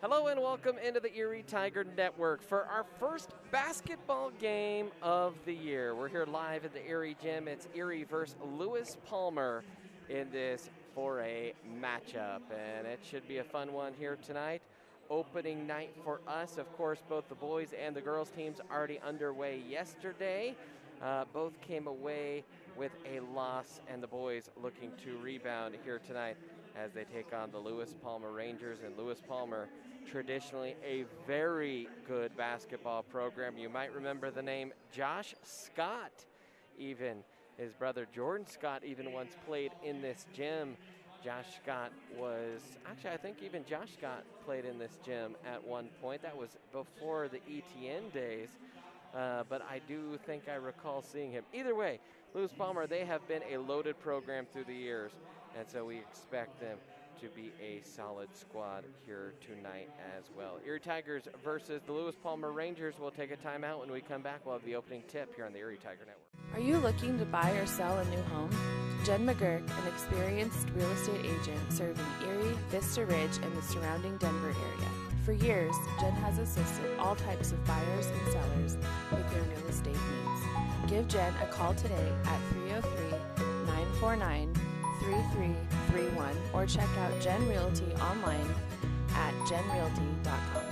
Hello and welcome into the Erie Tiger Network for our first basketball game of the year. We're here live at the Erie Gym. It's Erie versus Lewis Palmer in this 4A matchup, and it should be a fun one here tonight. Opening night for us. Of course, both the boys and the girls teams already underway yesterday. Both came away with a loss, and the boys looking to rebound here tonight as they take on the Lewis Palmer Rangers. And Lewis Palmer, traditionally a very good basketball program. You might remember the name Josh Scott, even. His brother Jordan Scott even once played in this gym. Josh Scott was, actually I think even Josh Scott played in this gym at one point. That was before the ETN days, but I do think I recall seeing him. Either way, Lewis Palmer, they have been a loaded program through the years, and so we expect them to be a solid squad here tonight as well. Erie Tigers versus the Lewis Palmer Rangers. We'll take a timeout. When we come back, we'll have the opening tip here on the Erie Tiger Network. Are you looking to buy or sell a new home? Jen McGurk, an experienced real estate agent serving Erie, Vista Ridge, and the surrounding Denver area. For years, Jen has assisted all types of buyers and sellers with their real estate needs. Give Jen a call today at 303-949-3331 or check out Jen Realty online at jenrealty.com.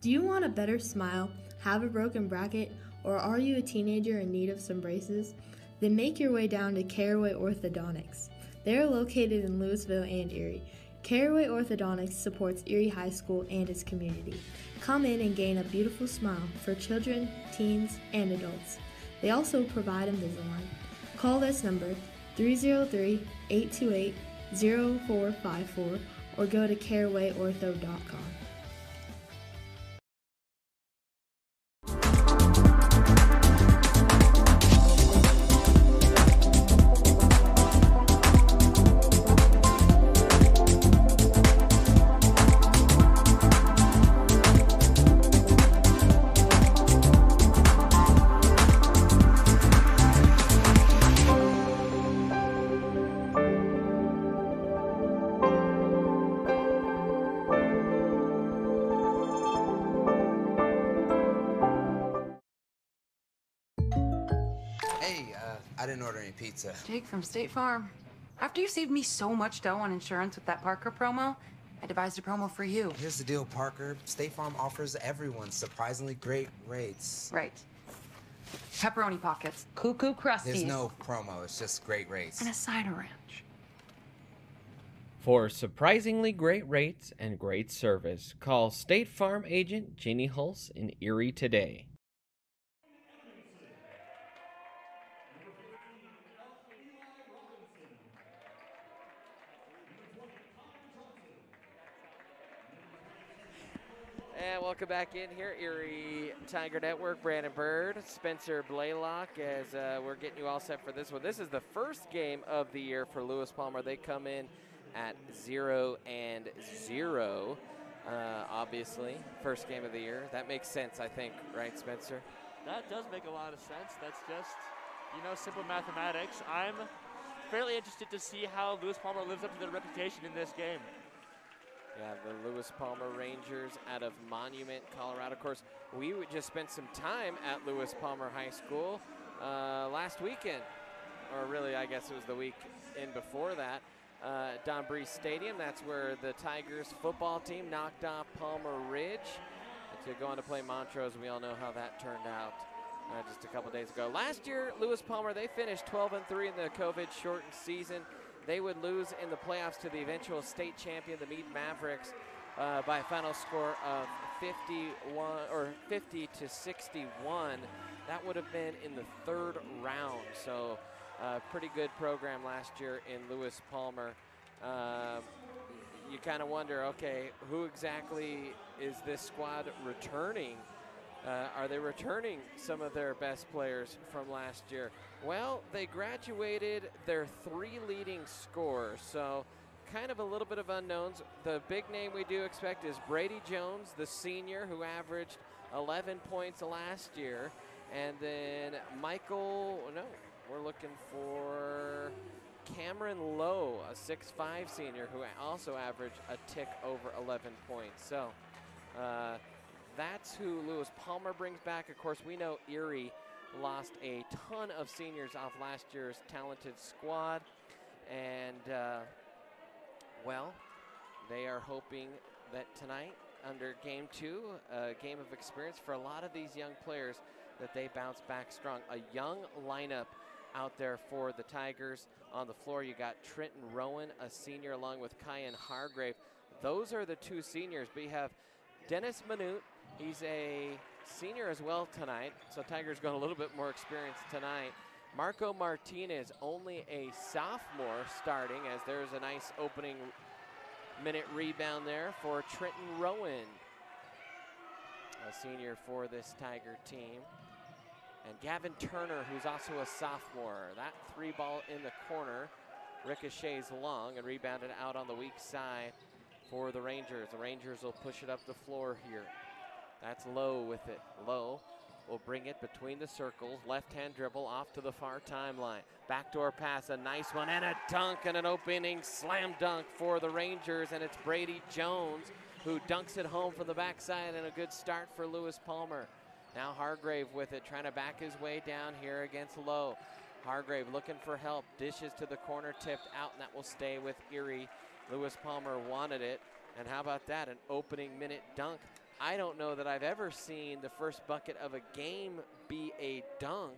Do you want a better smile, have a broken bracket, or are you a teenager in need of some braces? Then make your way down to Caraway Orthodontics. They are located in Louisville and Erie. Caraway Orthodontics supports Erie High School and its community. Come in and gain a beautiful smile for children, teens, and adults. They also provide Invisalign. Call this number 303-828-0454 or go to carawayortho.com. I didn't order any pizza. Jake from State Farm. After you saved me so much dough on insurance with that Parker promo, I devised a promo for you. Here's the deal, Parker. State Farm offers everyone surprisingly great rates. Right. Pepperoni pockets, cuckoo crusties. There's no promo, it's just great rates. And a cider ranch. For surprisingly great rates and great service, call State Farm agent Jeannie Hulse in Erie today. And welcome back in here, Erie Tiger Network. Brandon Bird, Spencer Blaylock, as we're getting you all set for this one. This is the first game of the year for Lewis Palmer. They come in at 0-0. Obviously, first game of the year. That makes sense, I think, right, Spencer? That does make a lot of sense. That's just, simple mathematics. I'm fairly interested to see how Lewis Palmer lives up to their reputation in this game. Yeah, the Lewis Palmer Rangers out of Monument, Colorado. Of course, we just spent some time at Lewis Palmer High School last weekend, or really, I guess it was the weekend before that. Don Breeze Stadium, that's where the Tigers football team knocked off Palmer Ridge to go on to play Montrose. We all know how that turned out just a couple days ago. Last year, Lewis Palmer, they finished 12-3 in the COVID-shortened season. They would lose in the playoffs to the eventual state champion, the Meade Mavericks, by a final score of 50-61. That would have been in the third round. So Pretty good program last year in Lewis Palmer. You kind of wonder, okay, who exactly is this squad returning? Are they returning some of their best players from last year? Well, they graduated their 3 leading scorers, so kind of a little bit of unknowns. The big name we do expect is Brady Jones, the senior, who averaged 11 points last year. And then we're looking for Cameron Lowe, a 6'5 senior, who also averaged a tick over 11 points. So that's who Lewis Palmer brings back. Of course, we know Erie lost a ton of seniors off last year's talented squad. And, well, they are hoping that tonight, under game 2, a game of experience for a lot of these young players, that they bounce back strong. A young lineup out there for the Tigers. On the floor, you got Trenton Rowan, a senior, along with Kyan Hargrave. Those are the 2 seniors. But you have Dennis Minute. He's a senior as well tonight, so Tigers going a little bit more experience tonight. Marco Martinez, only a sophomore, starting, as there's a nice opening minute rebound there for Trenton Rowan, a senior for this Tiger team. And Gavin Turner, who's also a sophomore. That 3 ball in the corner ricochets long and rebounded out on the weak side for the Rangers. The Rangers will push it up the floor here. That's Lowe with it. Lowe will bring it between the circles. Left-hand dribble off to the far timeline. Backdoor pass, a nice one, and a dunk, and an opening slam dunk for the Rangers. And it's Brady Jones who dunks it home from the backside, and a good start for Lewis Palmer. Now Hargrave with it, trying to back his way down here against Lowe. Hargrave looking for help, dishes to the corner, tipped out, and that will stay with Erie. Lewis Palmer wanted it, and how about that, an opening minute dunk. I don't know that I've ever seen the first bucket of a game be a dunk.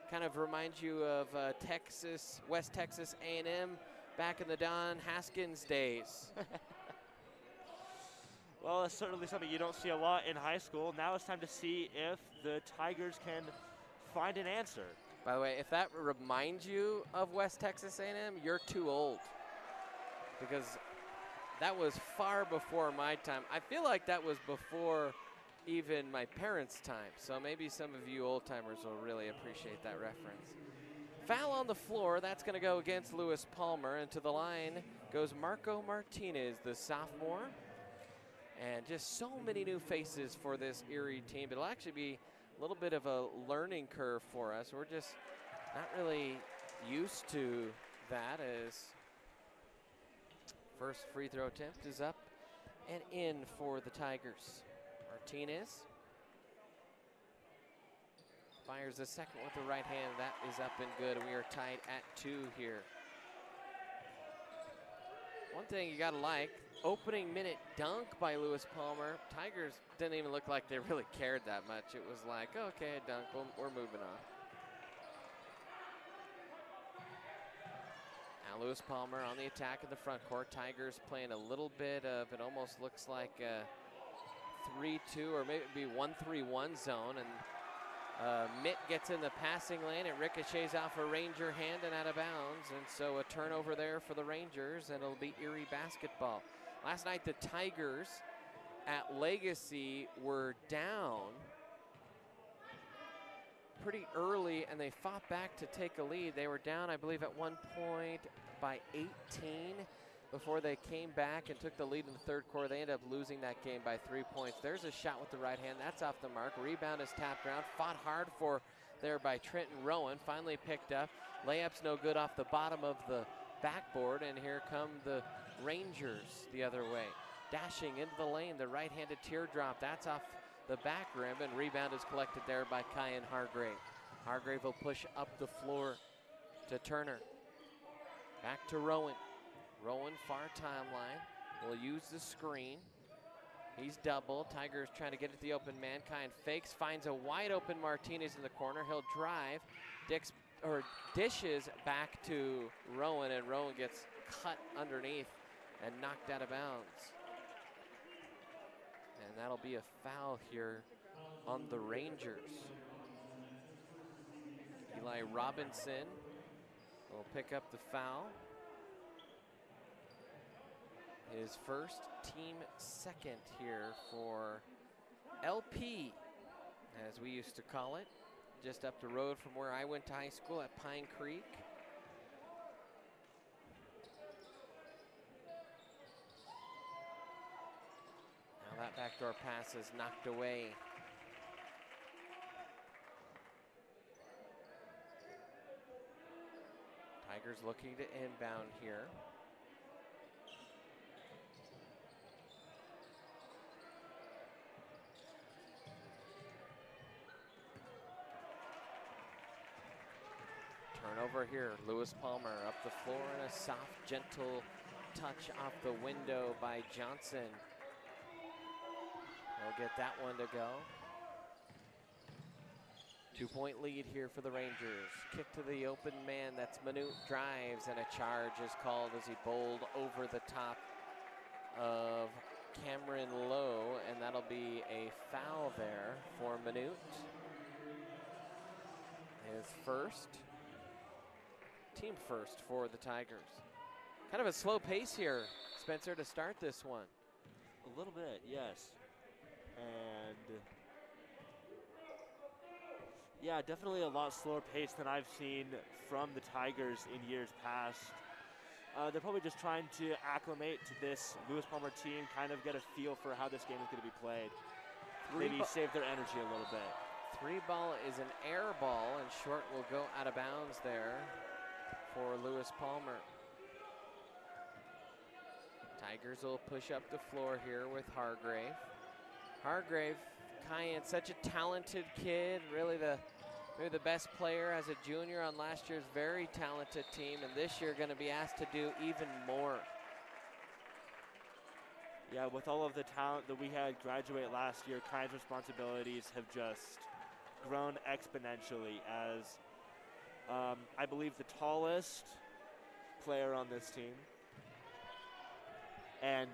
Kind of reminds you of West Texas A&M back in the Don Haskins days. Well, it's certainly something you don't see a lot in high school. Now it's time to see if the Tigers can find an answer. By the way, if that reminds you of West Texas A&M, you're too old, because that was far before my time. I feel like that was before even my parents' time, so maybe some of you old-timers will really appreciate that reference. Foul on the floor, that's going to go against Lewis Palmer, and to the line goes Marco Martinez, the sophomore. And just so many new faces for this Erie team. It'll actually be a little bit of a learning curve for us. We're just not really used to that, as first free throw attempt is up and in for the Tigers. Martinez fires the second with the right hand. That is up and good. We are tied at 2 here. One thing you gotta like, opening minute dunk by Lewis Palmer. Tigers didn't even look like they really cared that much. It was like, okay, a dunk, we're moving on. Now Lewis Palmer on the attack in the front court. Tigers playing a little bit of, it almost looks like a 3-2 or maybe it'd be 1-3-1 zone. And Mitt gets in the passing lane. It ricochets off a Ranger hand and out of bounds. And so a turnover there for the Rangers, and it'll be Erie basketball. Last night, the Tigers at Legacy were down pretty early, and they fought back to take a lead. They were down, I believe, at one point by 18 before they came back and took the lead in the third quarter. They ended up losing that game by 3 points. There's a shot with the right hand. That's off the mark. Rebound is tapped around. Fought hard for there by Trenton Rowan. Finally picked up. Layup's no good off the bottom of the backboard, and here come the Rangers the other way. Dashing into the lane, the right-handed teardrop. That's off the back rim, and rebound is collected there by Kyan Hargrave. Hargrave will push up the floor to Turner. Back to Rowan. Rowan, far timeline, will use the screen. He's double. Tigers trying to get at the open man. Kyan fakes, finds a wide open Martinez in the corner. He'll drive, dishes back to Rowan, and Rowan gets cut underneath and knocked out of bounds. And that'll be a foul here on the Rangers. Eli Robinson will pick up the foul. His first, team second here for LP, as we used to call it, just up the road from where I went to high school at Pine Creek. Now that backdoor pass is knocked away. Tigers looking to inbound here. Turnover here, Lewis Palmer up the floor and a soft, gentle touch off the window by Johnson. They'll get that one to go. 2-point lead here for the Rangers. Kick to the open man, that's Manute, drives, and a charge is called as he bowled over the top of Cameron Lowe, and that'll be a foul there for Manute. His first, team first for the Tigers. Kind of a slow pace here, Spencer, to start this one. A little bit, yes. And yeah, definitely a lot slower pace than I've seen from the Tigers in years past. They're probably just trying to acclimate to this Lewis Palmer team, kind of get a feel for how this game is going to be played. Maybe save their energy a little bit. 3 ball is an air ball, and short will go out of bounds there for Lewis Palmer. Tigers will push up the floor here with Hargrave. Hargrave, Kyan, such a talented kid, really maybe the best player as a junior on last year's very talented team, and this year going to be asked to do even more. Yeah, with all of the talent that we had graduate last year, Kyan's responsibilities have just grown exponentially as I believe the tallest player on this team, and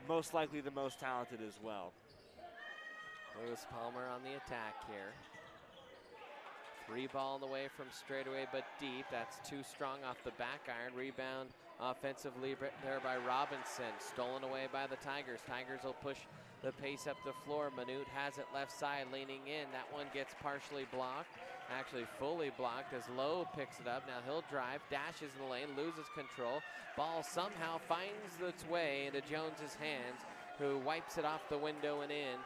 most likely the most talented as well. Lewis Palmer on the attack here. 3 ball on the way from straightaway, but deep. That's too strong off the back iron. Rebound offensively there by Robinson. Stolen away by the Tigers. Tigers will push the pace up the floor. Manute has it left side, leaning in. That one gets partially blocked. Actually fully blocked as Lowe picks it up. Now he'll drive, dashes in the lane, loses control. Ball somehow finds its way into Jones's hands, who wipes it off the window and in.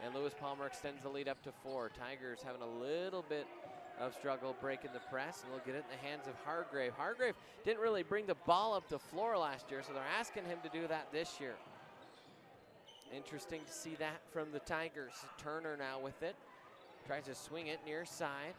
And Lewis Palmer extends the lead up to 4. Tigers having a little bit of struggle breaking the press, and we'll get it in the hands of Hargrave. Hargrave didn't really bring the ball up the floor last year, so they're asking him to do that this year. Interesting to see that from the Tigers. Turner now with it. Tries to swing it near side.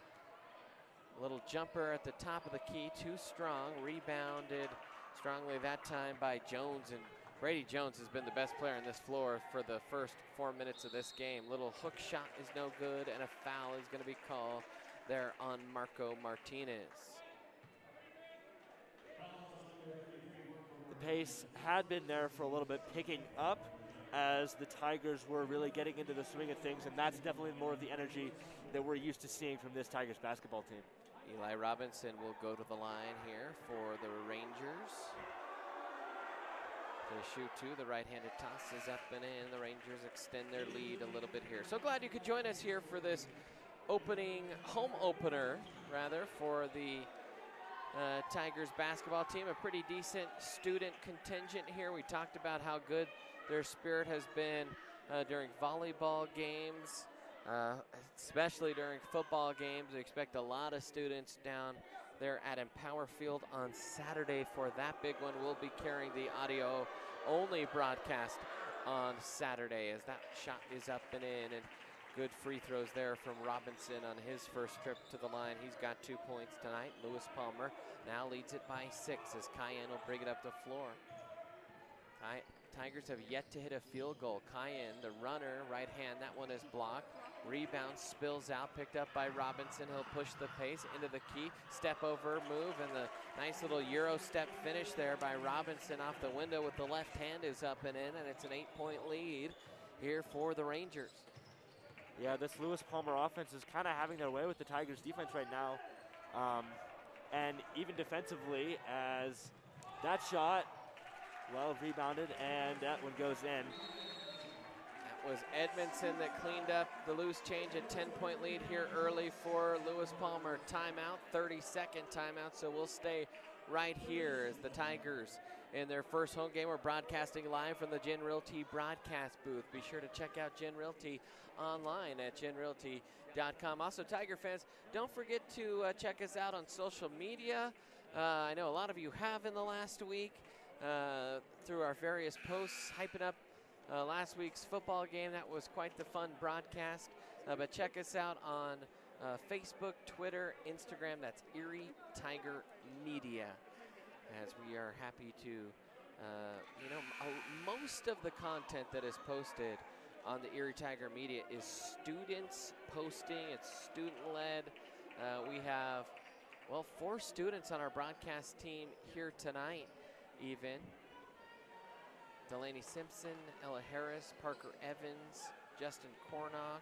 A little jumper at the top of the key, too strong. Rebounded strongly that time by Jones, and Brady Jones has been the best player on this floor for the first 4 minutes of this game. Little hook shot is no good, and a foul is going to be called there on Marco Martinez. The pace had been there for a little bit, picking up as the Tigers were really getting into the swing of things, and that's definitely more of the energy that we're used to seeing from this Tigers basketball team. Eli Robinson will go to the line here for the Rangers. To shoot 2, the right-handed toss is up and in. The Rangers extend their lead a little bit here. So glad you could join us here for this home opener, for the Tigers basketball team. A pretty decent student contingent here. We talked about how good their spirit has been during volleyball games, especially during football games. We expect a lot of students down there at Empower Field on Saturday for that big one. We'll be carrying the audio-only broadcast on Saturday as that shot is up and in, and good free throws there from Robinson on his first trip to the line. He's got 2 points tonight. Lewis Palmer now leads it by 6 as Cayenne will bring it up the floor. Tigers have yet to hit a field goal. Cayenne, the runner, right hand, that one is blocked. Rebound spills out, picked up by Robinson. He'll push the pace into the key. Step over move, and the nice little Euro step finish there by Robinson off the window with the left hand is up and in, and it's an 8-point lead here for the Rangers. Yeah, this Lewis Palmer offense is kind of having their way with the Tigers defense right now. And even defensively, as that shot, well, rebounded, and that one goes in. That was Edmondson that cleaned up the loose change. A 10-point lead here early for Lewis Palmer. Timeout, 30-second timeout, so we'll stay right here as the Tigers in their first home game. We're broadcasting live from the Gen Realty broadcast booth. Be sure to check out Gen Realty online at genrealty.com. Also, Tiger fans, don't forget to check us out on social media. I know a lot of you have in the last week through our various posts, hyping up last week's football game. That was quite the fun broadcast. But check us out on Facebook, Twitter, Instagram. That's Erie Tiger Media, as we are happy to, most of the content that is posted on the Erie Tiger Media is students posting. It's student-led. We have, 4 students on our broadcast team here tonight, even. Delaney Simpson, Ella Harris, Parker Evans, Justin Cornock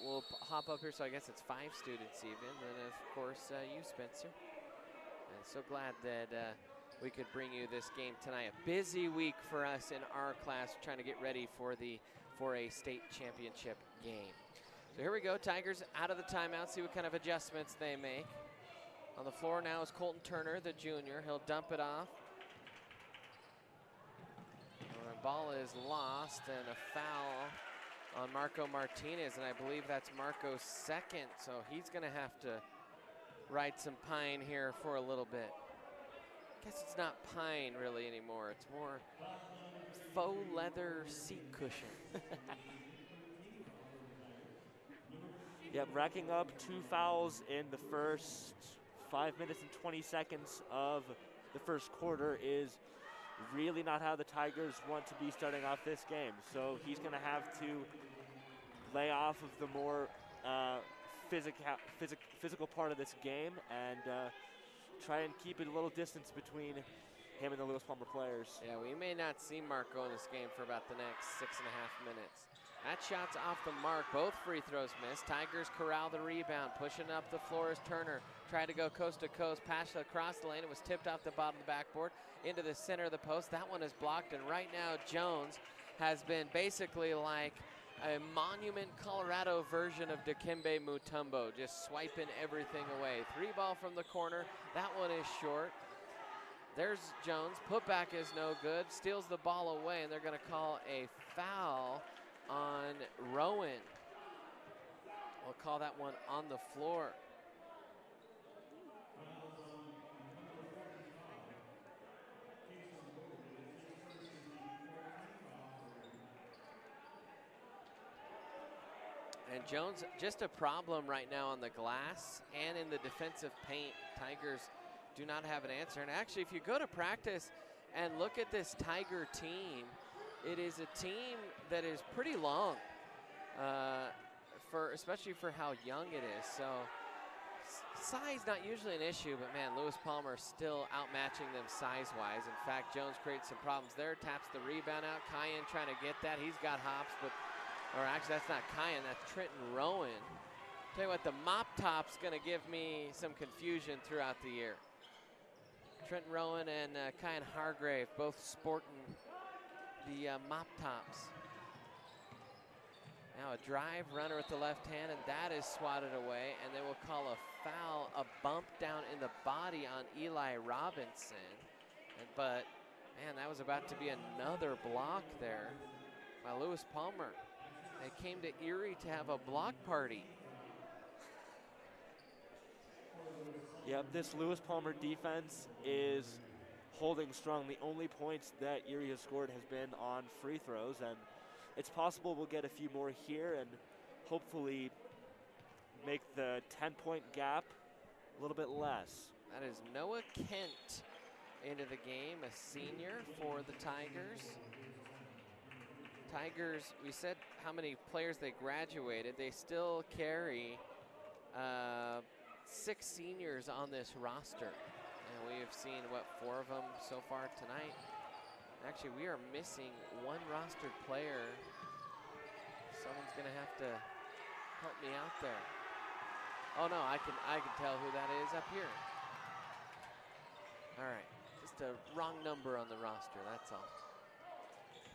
will hop up here, so I guess it's 5 students even. And of course, you, Spencer. And so glad that we could bring you this game tonight. A busy week for us in our class, trying to get ready for a state championship game. So here we go, Tigers out of the timeout, see what kind of adjustments they make. On the floor now is Colton Turner, the junior. He'll dump it off. The ball is lost, and a foul on Marco Martinez, and I believe that's Marco's second, so he's gonna have to ride some pine here for a little bit. Guess it's not pine really anymore. It's more faux leather seat cushion. Yep, racking up 2 fouls in the first 5 minutes and 20 seconds of the first quarter is really not how the Tigers want to be starting off this game. So he's going to have to lay off of the more physical part of this game and try and keep it a little distance between him and the Lewis Palmer players. Yeah, we may not see Marco in this game for about the next 6.5 minutes. That shot's off the mark. Both free throws missed. Tigers corral the rebound. Pushing up the floor is Turner. Tried to go coast to coast. Pass across the lane. It was tipped off the bottom of the backboard into the center of the post. That one is blocked. And right now, Jones has been basically like a Monument, Colorado version of Dikembe Mutombo, just swiping everything away. 3-ball from the corner. That one is short. There's Jones. Putback is no good. Steals the ball away, and they're going to call a foul on Rowan. We'll call that one on the floor. And Jones, just a problem right now on the glass and in the defensive paint. Tigers do not have an answer. And actually, if you go to practice and look at this Tiger team, it is a team that is pretty long, especially for how young it is. So size not usually an issue, but man, Lewis Palmer still outmatching them size-wise. In fact, Jones creates some problems there, taps the rebound out. Kyan trying to get that. He's got hops, or actually that's not Kyan, that's Trenton Rowan. Tell you what, the mop top's gonna give me some confusion throughout the year. Trenton Rowan and Kyan Hargrave both sporting the mop tops. Now a drive runner with the left hand, and that is swatted away, and they will call a foul, a bump down in the body on Eli Robinson. But man, that was about to be another block there by Lewis Palmer. They came to Erie to have a block party. Yep, this Lewis Palmer defense is holding strong. The only points that Erie has scored has been on free throws, and it's possible we'll get a few more here and hopefully make the 10-point gap a little bit less. That is Noah Kent into the game, a senior for the Tigers. Tigers, we said how many players they graduated. They still carry 6 seniors on this roster. And we have seen, 4 of them so far tonight. Actually, we are missing 1 rostered player. Someone's gonna have to help me out there. Oh no, I can tell who that is up here. All right, just a wrong number on the roster, that's all.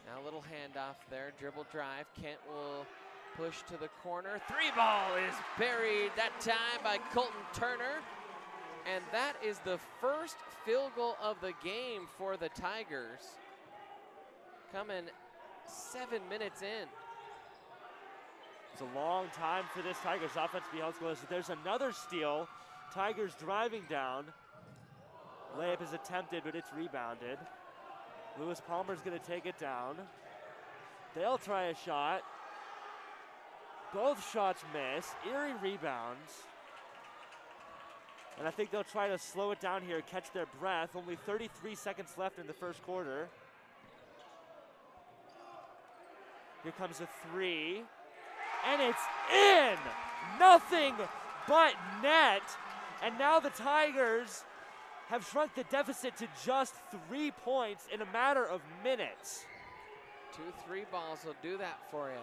Now a little handoff there, dribble drive. Kent will push to the corner. Three ball is buried that time by Colton Turner. And that is the first field goal of the game for the Tigers. Coming 7 minutes in. It's a long time for this Tigers offense to be held scoreless. There's another steal. Tigers driving down. Layup is attempted, but it's rebounded. Lewis Palmer's going to take it down. They'll try a shot. Both shots miss. Erie rebounds. And I think they'll try to slow it down here, catch their breath. Only 33 seconds left in the first quarter. Here comes a three. And it's in! Nothing but net. And now the Tigers have shrunk the deficit to just 3 points in a matter of minutes. 2 3 balls will do that for you.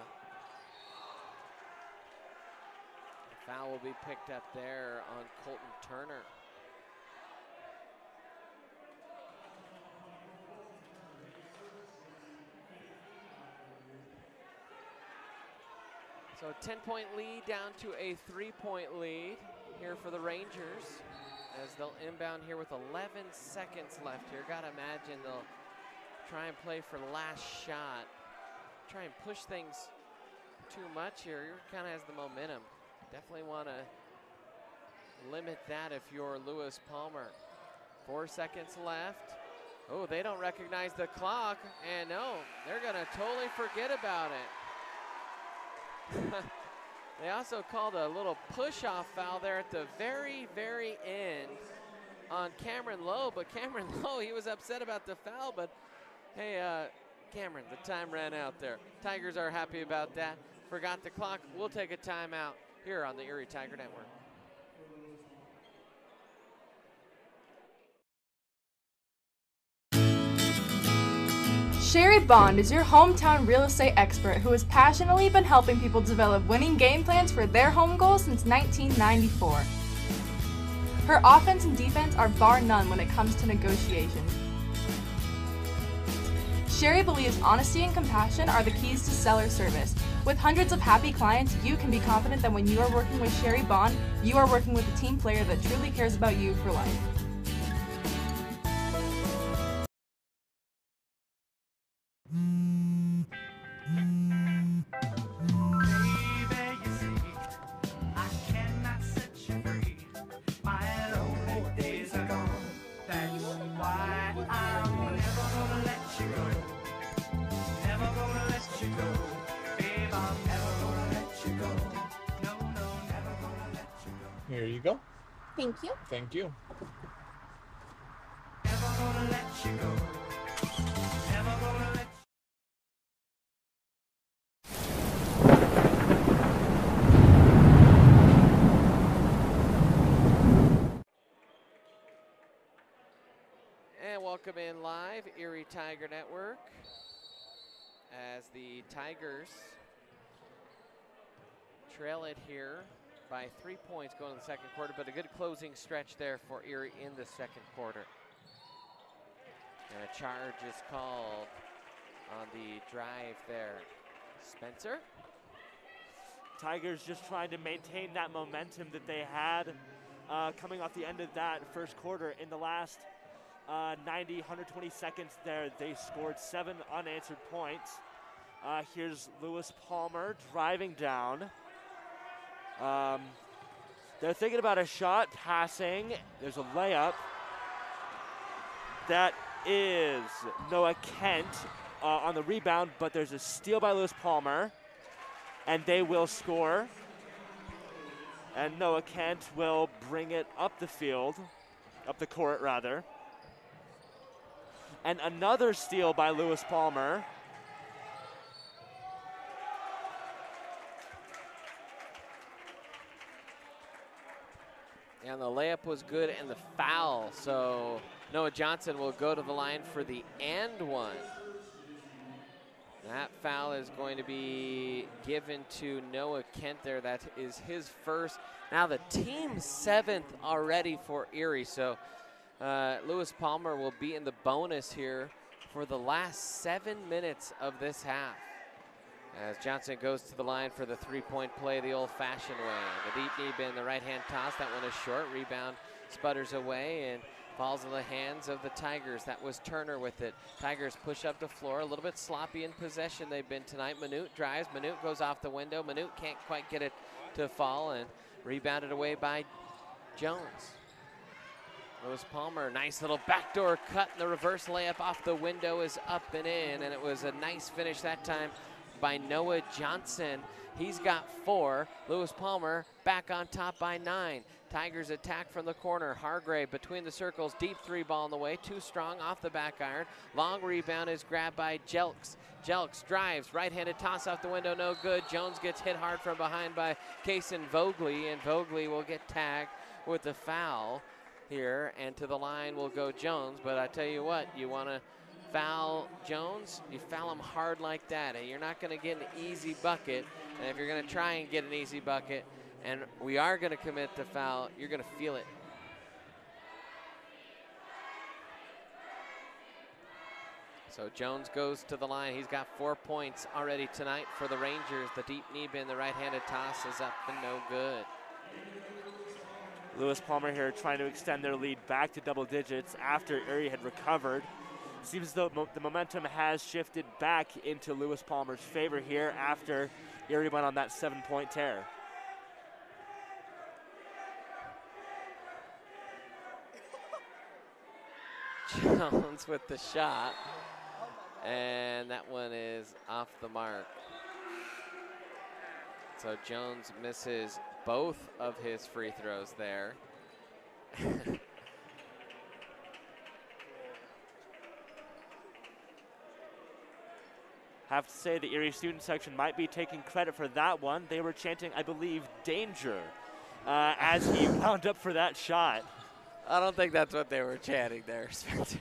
The foul will be picked up there on Colton Turner. So 10-point lead down to a 3-point lead here for the Rangers as they'll inbound here with 11 seconds left here. Gotta imagine they'll try and play for the last shot. Try and push things too much here. Erie kind of has the momentum. Definitely want to limit that if you're Lewis Palmer. 4 seconds left. Oh, they don't recognize the clock, and no, they're gonna totally forget about it. They also called a little push-off foul there at the very, very end on Cameron Lowe, but Cameron Lowe, he was upset about the foul, but hey, Cameron, the time ran out there. Tigers are happy about that. Forgot the clock. We'll take a timeout here on the Erie Tiger Network. Sherry Bond is your hometown real estate expert who has passionately been helping people develop winning game plans for their home goals since 1994. Her offense and defense are bar none when it comes to negotiations. Sherry believes honesty and compassion are the keys to seller service. With hundreds of happy clients, you can be confident that when you are working with Sherry Bond, you are working with a team player that truly cares about you for life. Here you go. Thank you. Thank you. And welcome in live, Erie Tiger Network, as the Tigers trail it here by 3 points going to the second quarter, but a good closing stretch there for Erie in the second quarter. And a charge is called on the drive there. Spencer? Tigers just trying to maintain that momentum that they had coming off the end of that first quarter. In the last 90, 120 seconds there, they scored 7 unanswered points. Here's Lewis Palmer driving down. They're thinking about a shot, passing. There's a layup. That is Noah Kent on the rebound, but there's a steal by Lewis Palmer, and they will score. And Noah Kent will bring it up the field, up the court rather. And another steal by Lewis Palmer. And the layup was good and the foul. So Noah Johnson will go to the line for the and one. That foul is going to be given to Noah Kent there. That is his first. Now the team's 7th already for Erie. So Lewis Palmer will be in the bonus here for the last 7 minutes of this half. As Johnson goes to the line for the three-point play the old-fashioned way. The deep knee bin, the right-hand toss. That one is short. Rebound sputters away and falls in the hands of the Tigers. That was Turner with it. Tigers push up the floor. A little bit sloppy in possession they've been tonight. Manute drives. Manute goes off the window. Manute can't quite get it to fall and rebounded away by Jones. Lewis Palmer, nice little backdoor cut, and the reverse layup off the window is up and in, and it was a nice finish that time by Noah Johnson. He's got 4. Lewis Palmer back on top by 9. Tigers attack from the corner. Hargrave between the circles, deep 3 ball in the way, too strong off the back iron. Long rebound is grabbed by Jelks. Jelks drives, right-handed toss off the window, no good. Jones gets hit hard from behind by Kason Vogley, and Vogley will get tagged with the foul here, and to the line will go Jones. But I tell you what, you want to foul Jones, you foul him hard like that. And you're not going to get an easy bucket. And if you're going to try and get an easy bucket, and we are going to commit the foul, you're going to feel it. So Jones goes to the line. He's got 4 points already tonight for the Rangers. The deep knee bin, the right-handed toss is up and no good. Lewis Palmer here trying to extend their lead back to double digits after Erie had recovered. Seems as though the momentum has shifted back into Lewis Palmer's favor here after Erie went on that 7-point tear. Jones with the shot, and that one is off the mark. So Jones misses both of his free throws there. Have to say the Erie student section might be taking credit for that one. They were chanting, I believe, danger as he wound up for that shot. I don't think that's what they were chanting there, Spencer.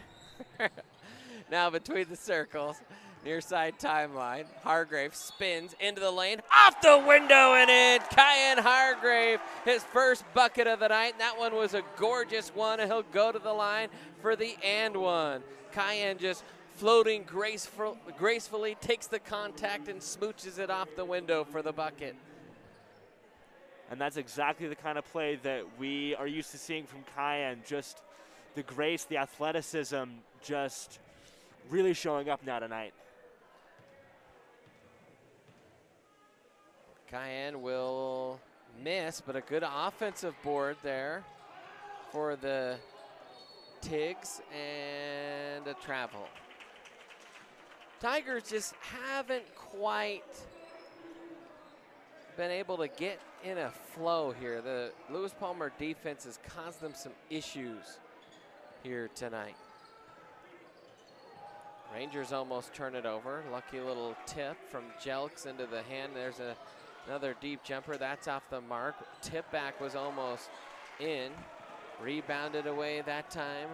Now between the circles, near side timeline, Hargrave spins into the lane, off the window and in. Kyan Hargrave, his first bucket of the night, and that one was a gorgeous one, and he'll go to the line for the and one. Kyan just floating gracefully, takes the contact and smooches it off the window for the bucket. And that's exactly the kind of play that we are used to seeing from Kyan. Just the grace, the athleticism, just really showing up now tonight. Kyan will miss, but a good offensive board there for the Tigs and a travel. Tigers just haven't quite been able to get in a flow here. The Lewis Palmer defense has caused them some issues here tonight. Rangers almost turn it over. Lucky little tip from Jelks into the hand. There's another deep jumper. That's off the mark. Tip back was almost in. Rebounded away that time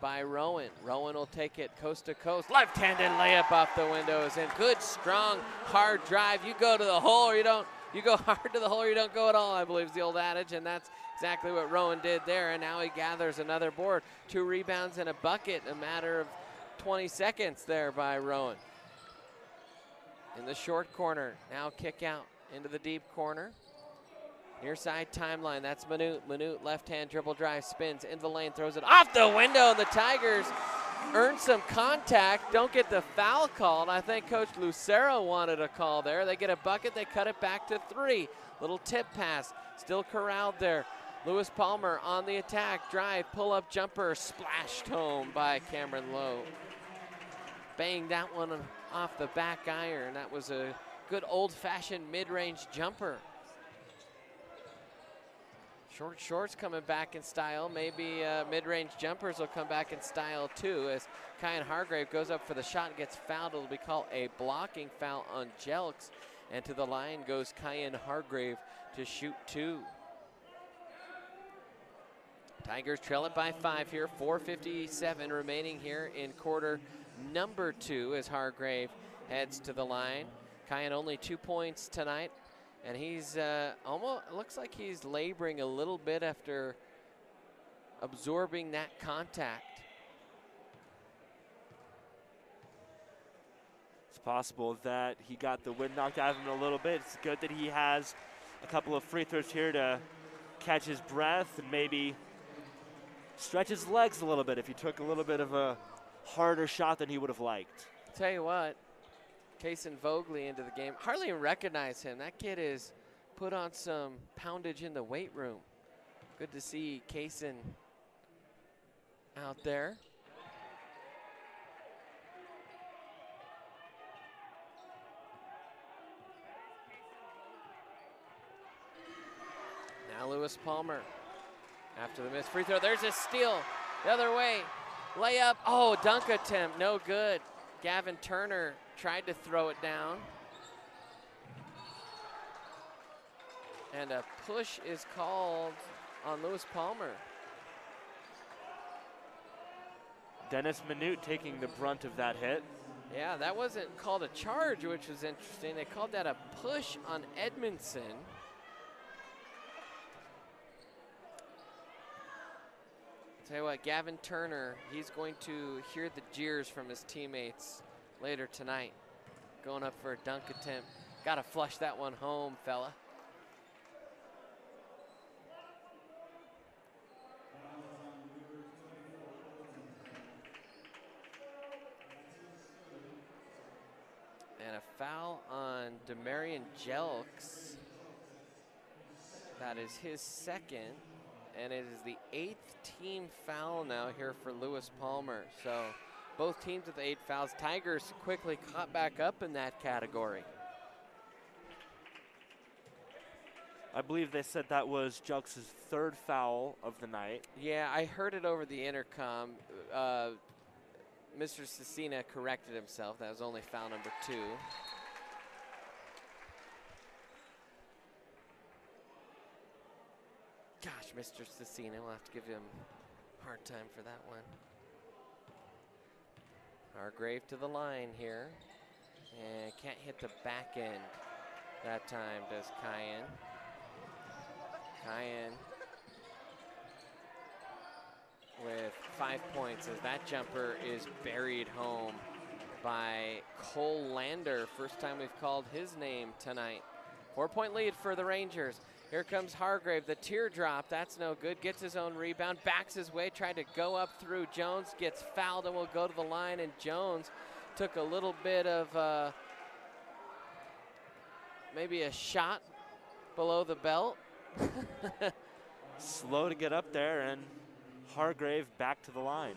by Rowan. Rowan will take it coast to coast. Left-handed layup off the windows and good, strong, hard drive. You go to the hole or you don't. You go hard to the hole or you don't go at all, I believe is the old adage, and that's exactly what Rowan did there, and now he gathers another board. 2 rebounds and a bucket, a matter of 20 seconds there by Rowan. In the short corner, now kick out into the deep corner. Near side timeline, that's Manute. Manute, left-hand dribble drive, spins into the lane, throws it off the window, and the Tigers earn some contact, don't get the foul called. I think Coach Lucero wanted a call there. They get a bucket, they cut it back to 3. Little tip pass, still corralled there. Lewis Palmer on the attack, drive, pull-up jumper, splashed home by Cameron Lowe. Banged that one off the back iron. That was a good old-fashioned mid-range jumper. Short shorts coming back in style. Maybe mid-range jumpers will come back in style too, as Kyan Hargrave goes up for the shot and gets fouled. It'll be called a blocking foul on Jelks. And to the line goes Kyan Hargrave to shoot 2. Tigers trail it by 5 here. 4:57 remaining here in quarter number 2 as Hargrave heads to the line. Kyan only 2 points tonight, and he's almost, looks like he's laboring a little bit after absorbing that contact. It's possible that he got the wind knocked out of him a little bit. It's good that he has a couple of free throws here to catch his breath and maybe stretch his legs a little bit if he took a little bit of a harder shot than he would have liked. Tell you what, Kaysen Vogley into the game. Hardly even recognize him. That kid is put on some poundage in the weight room. Good to see Kaysen out there. Now Lewis Palmer after the missed free throw. There's a steal the other way. Layup, oh, dunk attempt, no good. Gavin Turner tried to throw it down. And a push is called on Lewis Palmer. Dennis Minute taking the brunt of that hit. Yeah, that wasn't called a charge, which was interesting. They called that a push on Edmondson. Tell you what, Gavin Turner, he's going to hear the jeers from his teammates later tonight. Going up for a dunk attempt. Got to flush that one home, fella. And a foul on Demarion Jelks. That is his second. And it is the 8th team foul now here for Lewis Palmer. So both teams with 8 fouls. Tigers quickly caught back up in that category. I believe they said that was Jelks' 3rd foul of the night. Yeah, I heard it over the intercom. Mr. Cecina corrected himself. That was only foul number 2. Gosh, Mr. Cecina, we'll have to give him a hard time for that one. Hargrave to the line here. And can't hit the back end that time, does Kyan. Kyan with 5 points as that jumper is buried home by Cole Lander. First time we've called his name tonight. 4-point lead for the Rangers. Here comes Hargrave, the teardrop, that's no good. Gets his own rebound, backs his way, tried to go up through Jones, gets fouled and will go to the line, and Jones took a little bit of maybe a shot below the belt. Slow to get up there, and Hargrave back to the line.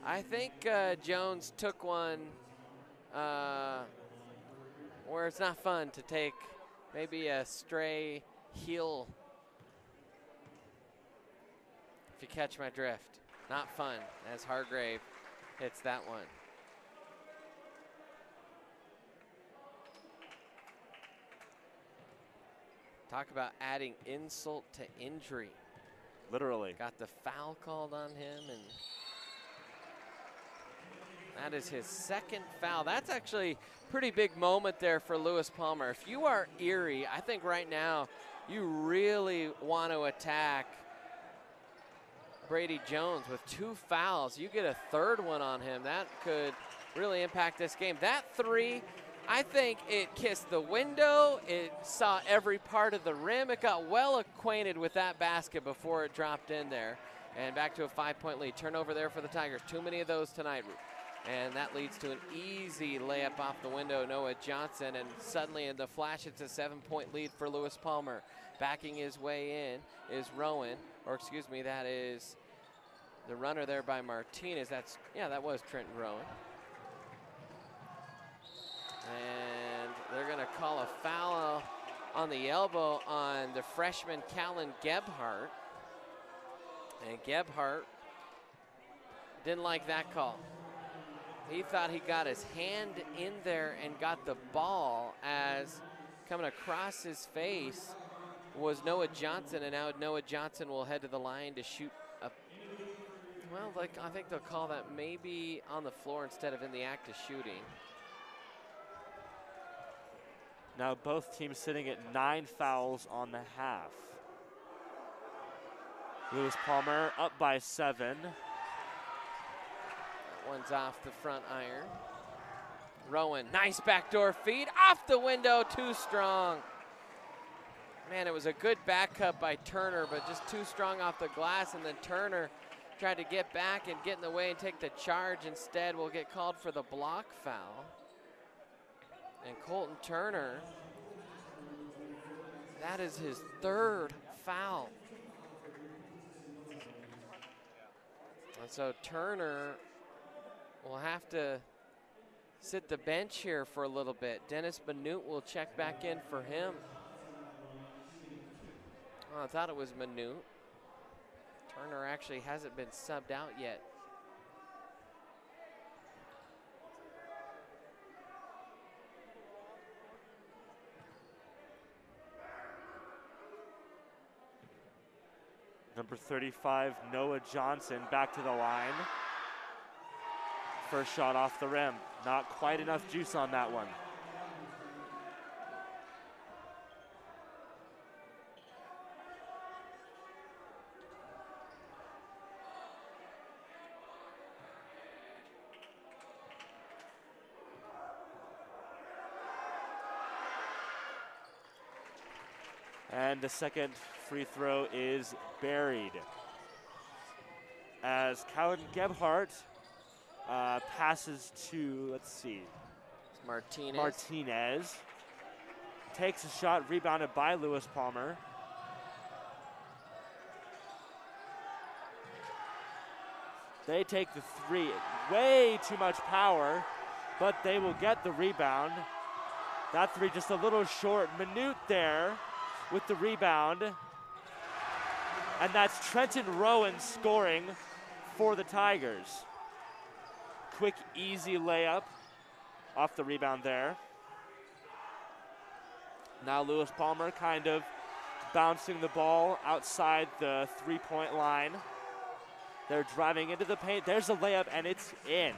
I think Jones took one where it's not fun to take maybe a stray heel, if you catch my drift. Not fun as Hargrave hits that one. Talk about adding insult to injury. Literally. Got the foul called on him, and that is his 2nd foul. That's actually a pretty big moment there for Lewis Palmer. If you are Erie, I think right now you really want to attack Brady Jones with 2 fouls. You get a 3rd one on him. That could really impact this game. That 3, I think it kissed the window. It saw every part of the rim. It got well acquainted with that basket before it dropped in there. And back to a 5-point lead. Turnover there for the Tigers. Too many of those tonight. And that leads to an easy layup off the window, Noah Johnson. And suddenly in the flash, it's a 7-point lead for Lewis Palmer. Backing his way in is Rowan, or excuse me, that is the runner there by Martinez. That was Trenton Rowan. And they're gonna call a foul on the elbow on the freshman Callan Gebhardt. And Gebhardt didn't like that call. He thought he got his hand in there and got the ball, as coming across his face was Noah Johnson, and now Noah Johnson will head to the line to shoot a, well, I think they'll call that maybe on the floor instead of in the act of shooting. Now both teams sitting at 9 fouls on the half. Lewis Palmer up by 7. That one's off the front iron. Rowan, nice backdoor feed, off the window, too strong. Man, it was a good back cut by Turner, but just too strong off the glass, and then Turner tried to get back and get in the way and take the charge. Instead, will get called for the block foul. And Colton Turner, that is his 3rd foul. And so Turner will have to sit the bench here for a little bit. Dennis Minute will check back in for him. Oh, I thought it was Minute. Turner actually hasn't been subbed out yet. Number 35, Noah Johnson, back to the line. First shot off the rim. Not quite enough juice on that one. And the second free throw is buried. As Calvin Gebhardt passes to, let's see, Martinez. Takes a shot, rebounded by Lewis Palmer. They take the 3, way too much power, but they will get the rebound. That 3 just a little short. Minute there with the rebound. And that's Trenton Rowan scoring for the Tigers. Quick, easy layup off the rebound there. Now Lewis Palmer kind of bouncing the ball outside the 3-point line. They're driving into the paint. There's a layup, and it's in.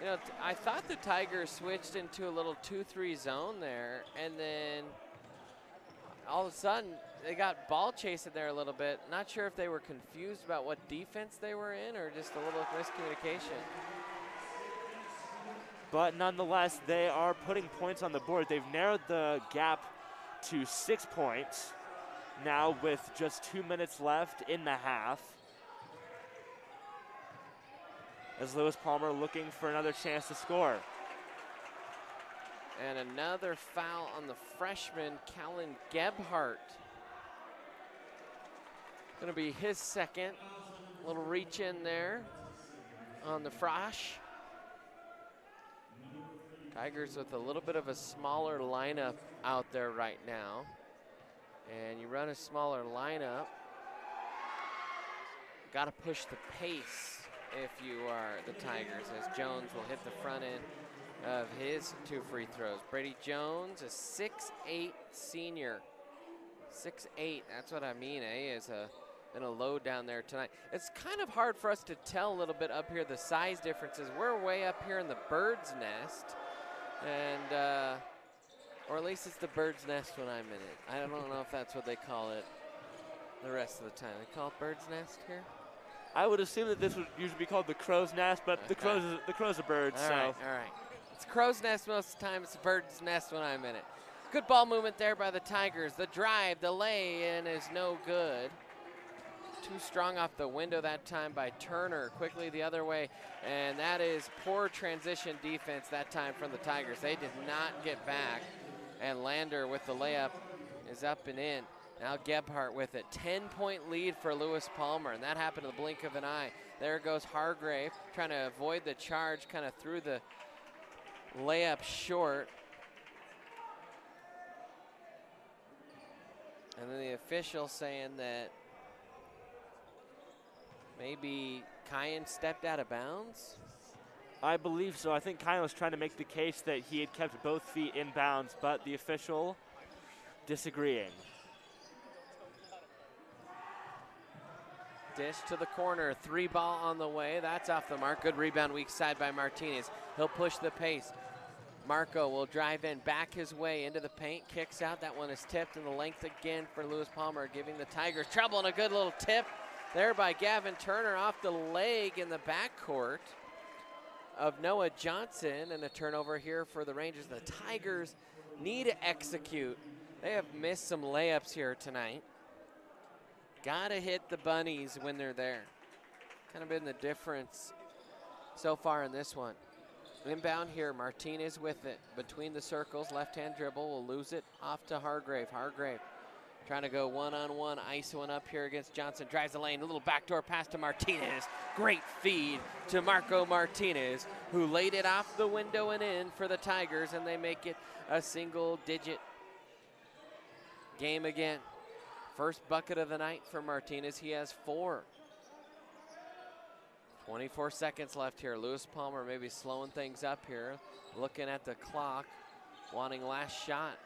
You know, I thought the Tigers switched into a little 2-3 zone there, and then all of a sudden they got ball chasing there a little bit. Not sure if they were confused about what defense they were in or just a little miscommunication. But nonetheless, they are putting points on the board. They've narrowed the gap to 6 points now with just 2 minutes left in the half. As Lewis Palmer looking for another chance to score. And another foul on the freshman, Callan Gebhardt. Gonna be his second. Little reach in there on the Frosh. Tigers with a little bit of a smaller lineup out there right now. And you run a smaller lineup, gotta push the pace if you are the Tigers, as Jones will hit the front end of his 2 free throws. Brady Jones, a 6'8" senior. 6'8", that's what I mean, eh? Is been a load down there tonight. It's kind of hard for us to tell a little bit up here the size differences. We're way up here in the bird's nest, and or at least it's the bird's nest when I'm in it. I don't know if that's what they call it the rest of the time. They call it bird's nest here? I would assume that this would usually be called the crow's nest, but the crow's a bird, all so. Right, all right. It's crow's nest most of the time. It's a bird's nest when I'm in it. Good ball movement there by the Tigers. The drive, the lay-in is no good. Too strong off the window that time by Turner. Quickly the other way, and that is poor transition defense that time from the Tigers. They did not get back, and Lander with the layup is up and in. Now Gebhardt with it. 10-point lead for Lewis Palmer, and that happened in the blink of an eye. There goes Hargrave trying to avoid the charge, kind of threw the layup short. And then the official saying that maybe Kyan stepped out of bounds? I believe so. I think Kyan was trying to make the case that he had kept both feet in bounds, but the official disagreeing. Dish to the corner, 3 ball on the way. That's off the mark. Good rebound, weak side by Martinez. He'll push the pace. Marco will drive in, back his way into the paint, kicks out. That one is tipped, and the length again for Lewis Palmer, giving the Tigers trouble, and a good little tip there by Gavin Turner off the leg in the backcourt of Noah Johnson, and a turnover here for the Rangers. The Tigers need to execute. They have missed some layups here tonight. Gotta hit the bunnies when they're there. Kind of been the difference so far in this one. Inbound here, Martinez with it. Between the circles, left-hand dribble, will lose it off to Hargrave. Hargrave trying to go one-on-one, ISOing up here against Johnson. Drives the lane, a little backdoor pass to Martinez. Great feed to Marco Martinez, who laid it off the window and in for the Tigers, and they make it a single-digit game again. First bucket of the night for Martinez. He has 4. 24 seconds left here. Lewis Palmer maybe slowing things up here. Looking at the clock, wanting last shot.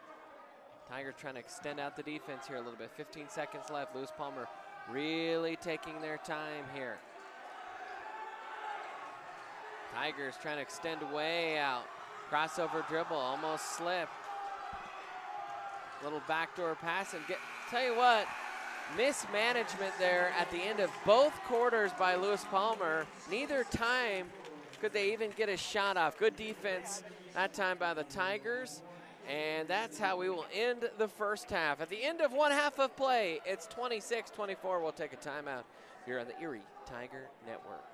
Tigers trying to extend out the defense here a little bit. 15 seconds left. Lewis Palmer really taking their time here. Tigers trying to extend way out. Crossover dribble, almost slipped. Little backdoor pass, and tell you what, mismanagement there at the end of both quarters by Lewis Palmer. Neither time could they even get a shot off. Good defense that time by the Tigers, and that's how we will end the first half. At the end of one half of play, it's 26-24. We'll take a timeout here on the Erie Tiger Network.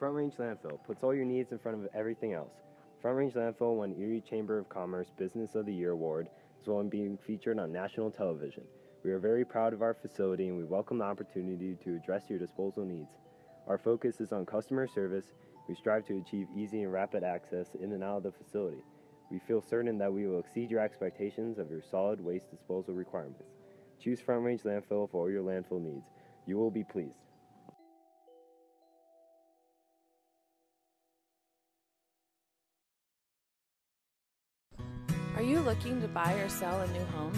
Front Range Landfill puts all your needs in front of everything else. Front Range Landfill won Erie Chamber of Commerce Business of the Year Award, as well as being featured on national television. We are very proud of our facility, and we welcome the opportunity to address your disposal needs. Our focus is on customer service. We strive to achieve easy and rapid access in and out of the facility. We feel certain that we will exceed your expectations of your solid waste disposal requirements. Choose Front Range Landfill for all your landfill needs. You will be pleased. Are you looking to buy or sell a new home?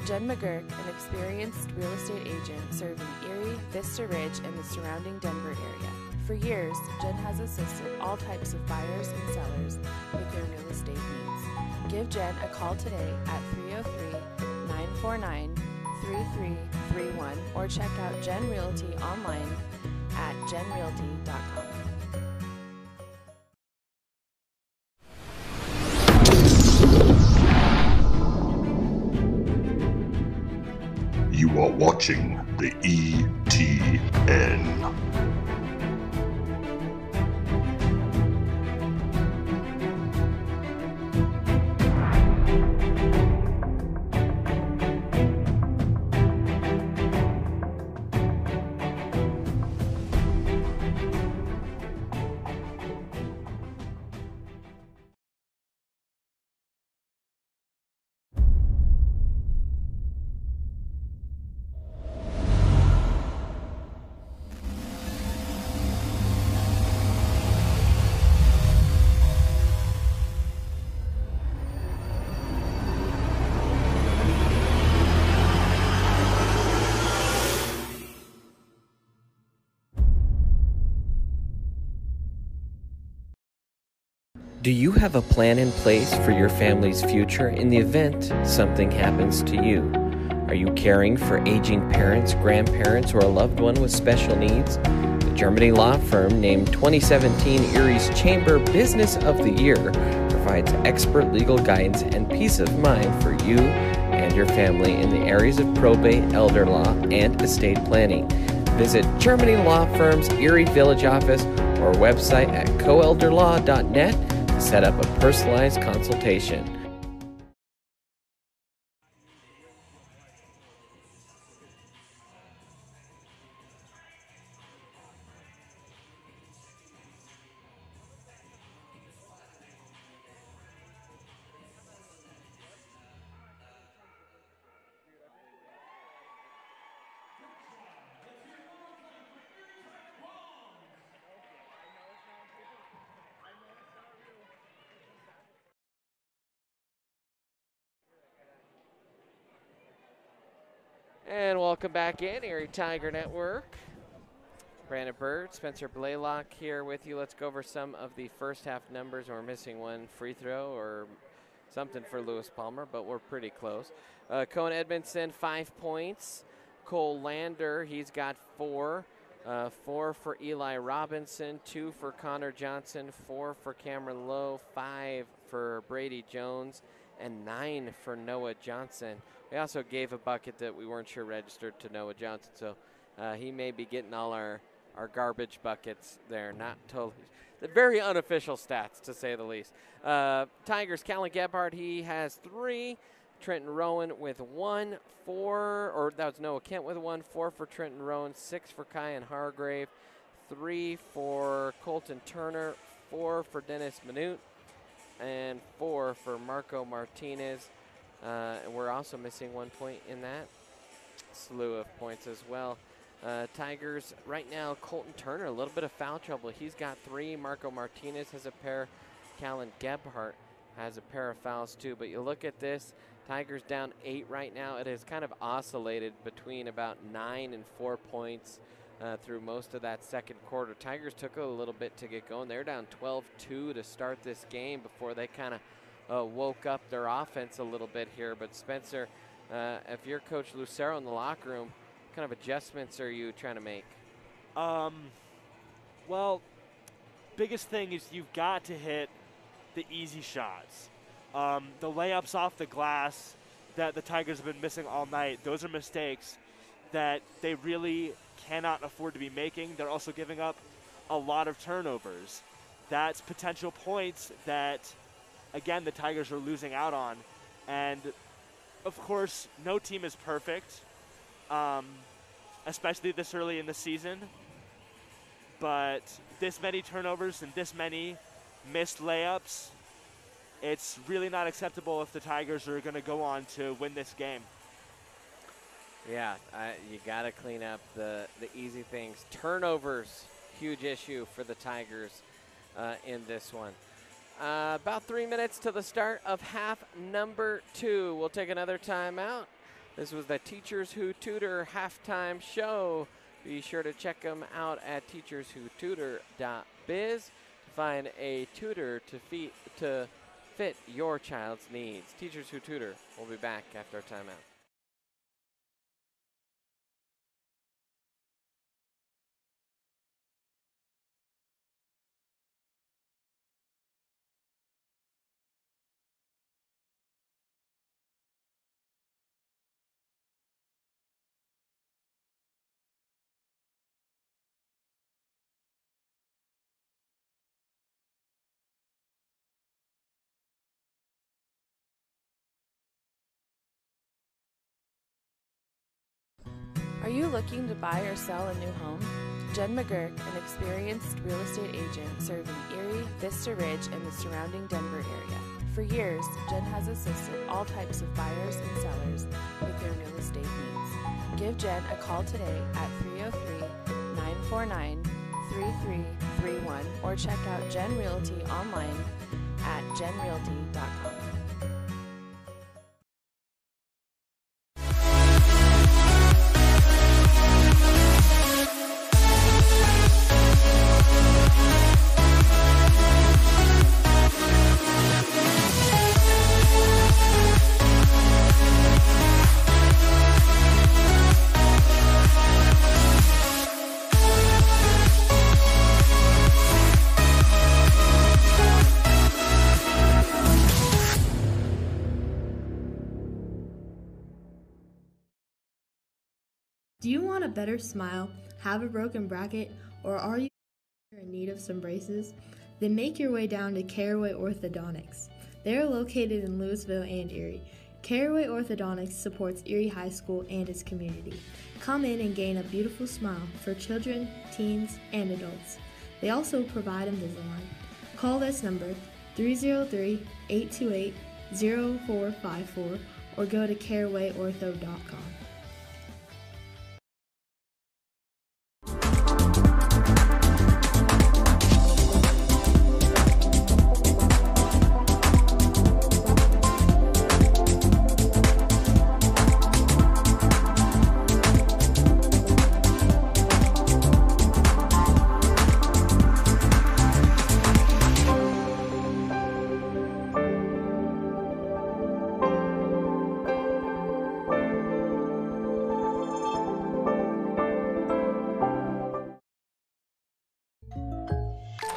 Jen McGurk, an experienced real estate agent serving Erie, Vista Ridge, and the surrounding Denver area. For years, Jen has assisted all types of buyers and sellers with their real estate needs. Give Jen a call today at 303-949-3331 or check out Jen Realty online at jenrealty.com. You are watching the ETN. Do you have a plan in place for your family's future in the event something happens to you? Are you caring for aging parents, grandparents, or a loved one with special needs? The Germany law firm named 2017 Erie's Chamber Business of the Year provides expert legal guidance and peace of mind for you and your family in the areas of probate, elder law, and estate planning. Visit Germany Law Firm's Erie Village office or website at coelderlaw.net to set up a personalized consultation. And welcome back in, Erie Tiger Network. Brandon Bird, Spencer Blaylock here with you. Let's go over some of the first half numbers. We're missing one free throw or something for Lewis Palmer, but we're pretty close. Cohen Edmondson, 5 points. Cole Lander, he's got 4. 4 for Eli Robinson, 2 for Connor Johnson, 4 for Cameron Lowe, 5 for Brady Jones, and 9 for Noah Johnson. We also gave a bucket that we weren't sure registered to Noah Johnson, so he may be getting all our garbage buckets there. Not totally. The very unofficial stats, to say the least. Tigers, Callan Gebhardt, he has 3. Trenton Rowan with 1, 4, or that was Noah Kent with 1, 4 for Trenton Rowan, 6 for Kyan Hargrave, 3 for Colton Turner, 4 for Dennis Minute, and 4 for Marco Martinez. And we're also missing 1 point in that slew of points as well. Tigers right now, Colton Turner, a little bit of foul trouble. He's got 3. Marco Martinez has a pair. Callan Gebhardt has a pair of fouls too. But you look at this, Tigers down 8 right now. It has kind of oscillated between about 9 and 4 points through most of that second quarter. Tigers took a little bit to get going. They're down 12-2 to start this game before they kind of woke up their offense a little bit here. But Spencer, if you're Coach Lucero in the locker room, what kind of adjustments are you trying to make? Well, biggest thing is you've got to hit the easy shots. The layups off the glass that the Tigers have been missing all night, those are mistakes that they really cannot afford to be making. They're also giving up a lot of turnovers. That's potential points that, again, the Tigers are losing out on. And, of course, no team is perfect, especially this early in the season. But this many turnovers and this many missed layups, it's really not acceptable if the Tigers are going to go on to win this game. Yeah, you got to clean up the easy things. Turnovers, huge issue for the Tigers in this one. About 3 minutes to the start of half number 2. We'll take another timeout. This was the Teachers Who Tutor halftime show. Be sure to check them out at teacherswhotutor.biz to find a tutor to fit your child's needs. Teachers Who Tutor. We'll be back after our timeout. Are you looking to buy or sell a new home? Jen McGurk, an experienced real estate agent serving Erie, Vista Ridge, and the surrounding Denver area. For years, Jen has assisted all types of buyers and sellers with their real estate needs. Give Jen a call today at 303-949-3331 or check out Jen Realty online at jenrealty.com. Do you want a better smile, have a broken bracket, or are you in need of some braces? Then make your way down to Caraway Orthodontics. They are located in Louisville and Erie. Caraway Orthodontics supports Erie High School and its community. Come in and gain a beautiful smile for children, teens, and adults. They also provide Invisalign. Call this number 303-828-0454 or go to carawayortho.com.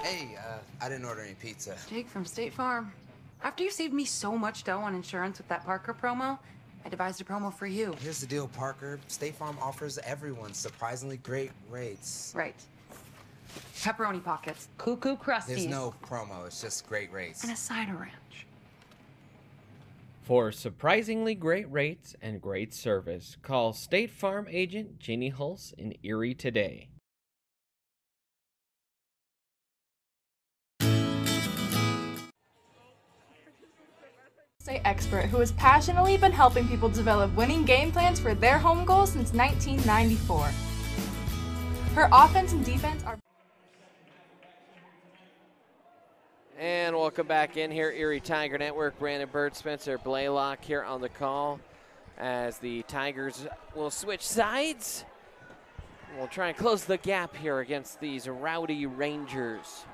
Hey, I didn't order any pizza. Jake from State Farm. After you saved me so much dough on insurance with that Parker promo, I devised a promo for you. Here's the deal, Parker. State Farm offers everyone surprisingly great rates. Right. Pepperoni pockets, cuckoo crusties. There's no promo, it's just great rates. And a cider ranch. For surprisingly great rates and great service, call State Farm agent Jeannie Hulse in Erie today. Expert who has passionately been helping people develop winning game plans for their home goals since 1994. Her offense and defense are... And welcome back in here, Erie Tiger Network. Brandon Bird, Spencer Blaylock here on the call as the Tigers will switch sides. We'll try and close the gap here against these rowdy Rangers.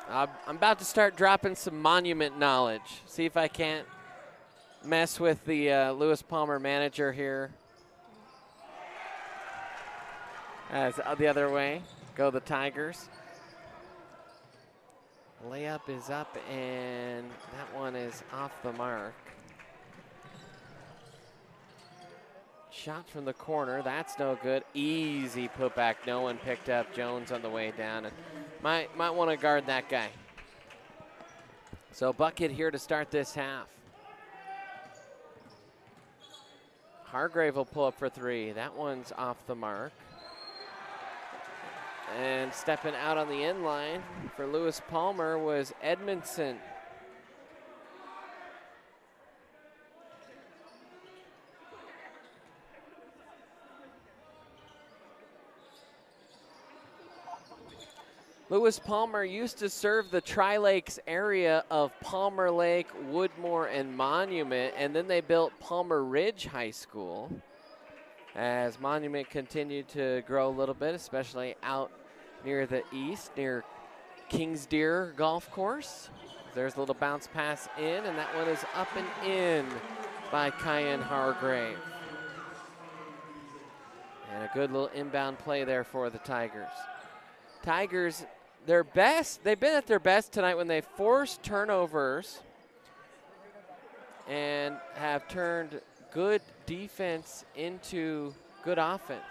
I'm about to start dropping some monument knowledge. See if I can't mess with the Lewis Palmer manager here. As the other way, go the Tigers. Layup is up, and that one is off the mark. Shot from the corner, that's no good. Easy putback, no one picked up. Jones on the way down, and might want to guard that guy. So bucket here to start this half. Hargrave will pull up for three. That one's off the mark. And stepping out on the end line for Lewis Palmer was Edmondson. Lewis Palmer used to serve the Tri-Lakes area of Palmer Lake, Woodmore, and Monument, and then they built Palmer Ridge High School. As Monument continued to grow a little bit, especially out near the east, near Kings Deer Golf Course. There's a little bounce pass in, and that one is up and in by Kyan Hargrave. And a good little inbound play there for the Tigers. Tigers, their best, they've been at their best tonight when they forced turnovers and have turned good defense into good offense.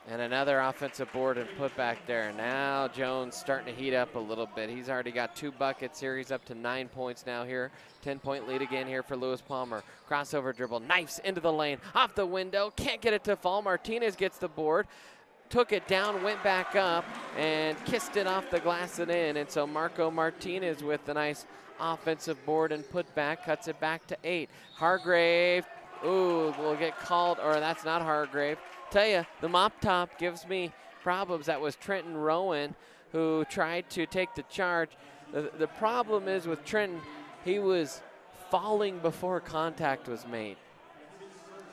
And another offensive board and put back there. Now Jones starting to heat up a little bit. He's already got 2 buckets here. He's up to 9 points now here. 10-point lead again here for Lewis Palmer. Crossover dribble, knifes into the lane, off the window, can't get it to fall. Martinez gets the board, took it down, went back up, and kissed it off the glass and in. And so Marco Martinez with the nice offensive board and put back, cuts it back to 8. Hargrave, ooh, will get called, or that's not Hargrave. Tell you, the mop top gives me problems. That was Trenton Rowan who tried to take the charge. The problem is with Trenton, he was falling before contact was made,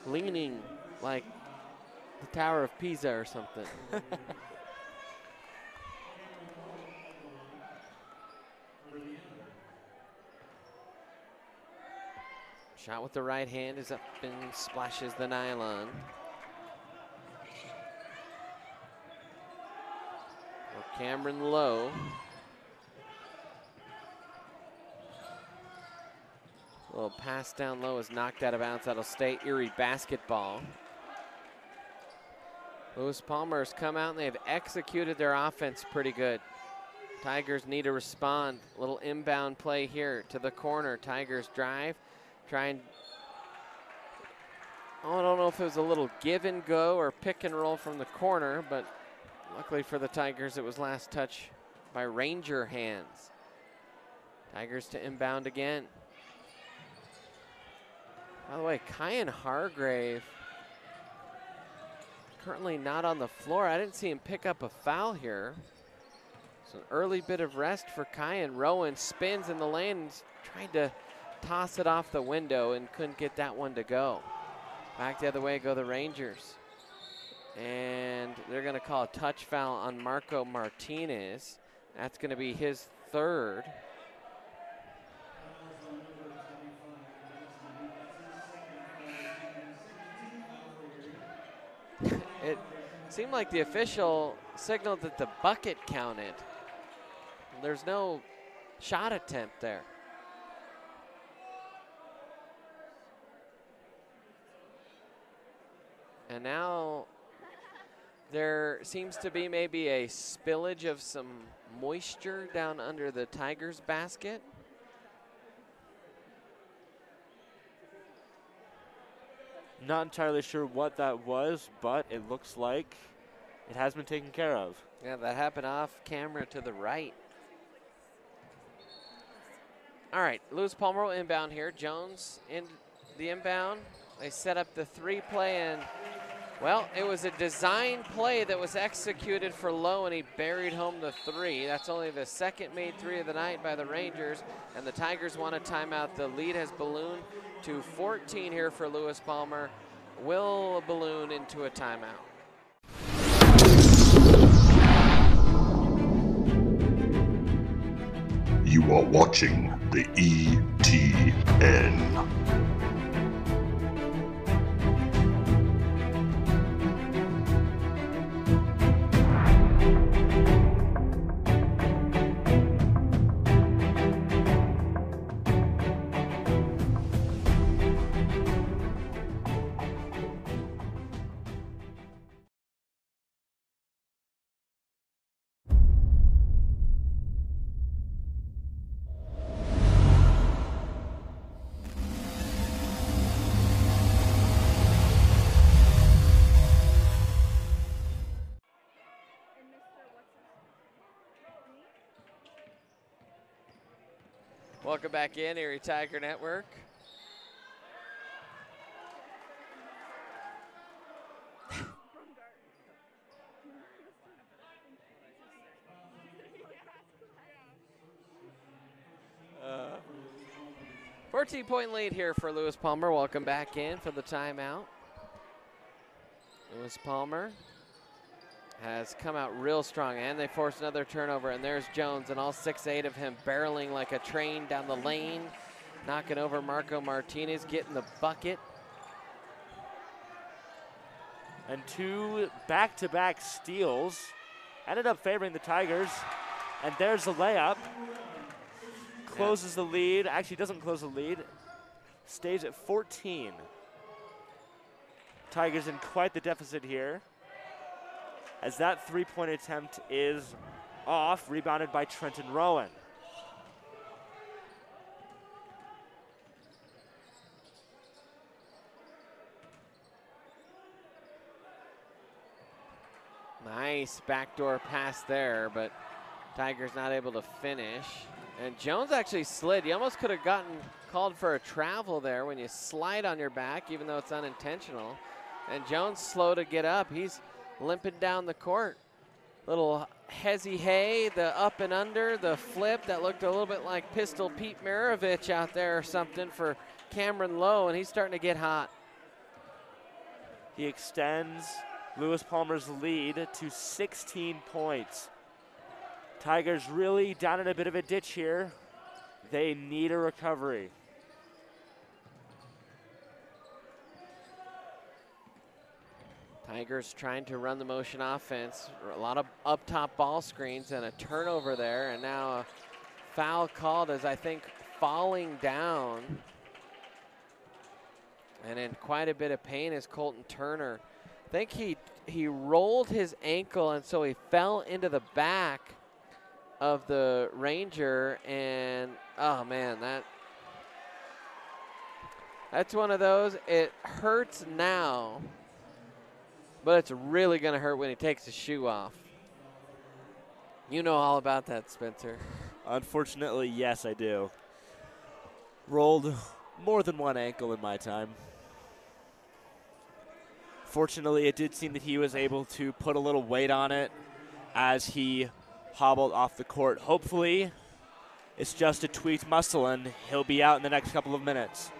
leaning like the Tower of Pisa or something. Shot with the right hand is up and splashes the nylon. Cameron Lowe. Little pass down low is knocked out of bounds. That'll stay Erie basketball. Lewis Palmer's come out and they've executed their offense pretty good. Tigers need to respond. Little inbound play here to the corner. Tigers drive, try and, I don't know if it was a little give and go or pick and roll from the corner, but luckily for the Tigers, it was last touch by Ranger hands. Tigers to inbound again. By the way, Kyan Hargrave currently not on the floor. I didn't see him pick up a foul here. So an early bit of rest for Kyan. Rowan spins in the lane and tried to toss it off the window and couldn't get that one to go. Back the other way go the Rangers. And they're gonna call a touch foul on Marco Martinez. That's gonna be his third. It seemed like the official signaled that the bucket counted. There's no shot attempt there. And now there seems to be maybe a spillage of some moisture down under the Tigers basket. Not entirely sure what that was, but it looks like it has been taken care of. Yeah, that happened off camera to the right. All right, Lewis Palmer will inbound here. Jones in the inbound. They set up the three play, and, well, it was a design play that was executed for Lowe, and he buried home the three. That's only the second made three of the night by the Rangers, and the Tigers want a timeout. The lead has ballooned to 14 here for Lewis Palmer. Will balloon into a timeout. You are watching the ETN. Welcome back in, Erie Tiger Network. uh, 14-point lead here for Lewis Palmer. Welcome back in for the timeout. Lewis Palmer has come out real strong, and they force another turnover, and there's Jones, and all 6'8" of him barreling like a train down the lane, knocking over Marco Martinez, getting the bucket. And two back-to-back steals ended up favoring the Tigers, and there's the layup. Closes the lead, actually doesn't close the lead, stays at 14. Tigers in quite the deficit here, as that three-point attempt is off, rebounded by Trenton Rowan. Nice backdoor pass there, but Tigers not able to finish. And Jones actually slid. You almost could have gotten called for a travel there when you slide on your back, even though it's unintentional. And Jones slow to get up. He's limping down the court. Little hezzy hay, the up and under, the flip that looked a little bit like Pistol Pete Maravich out there or something for Cameron Lowe, and he's starting to get hot. He extends Lewis Palmer's lead to 16 points. Tigers really down in a bit of a ditch here. They need a recovery. Tigers trying to run the motion offense. A lot of up top ball screens and a turnover there, and now a foul called as I think falling down And in quite a bit of pain is Colton Turner. I think he rolled his ankle, and so he fell into the back of the Ranger, and oh man, that's one of those. It hurts now, but it's really gonna hurt when he takes his shoe off. You know all about that, Spencer. Unfortunately, yes, I do. Rolled more than one ankle in my time. Fortunately, it did seem that he was able to put a little weight on it as he hobbled off the court. Hopefully, it's just a tweaked muscle and he'll be out in the next couple of minutes.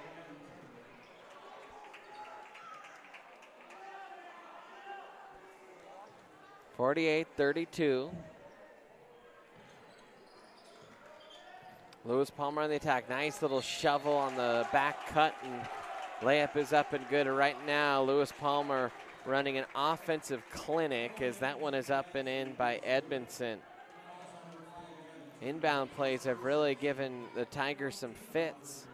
(48-32). Lewis Palmer on the attack. Nice little shovel on the back cut, and layup is up and good. Right now, Lewis Palmer running an offensive clinic as that one is up and in by Edmondson. Inbound plays have really given the Tigers some fits.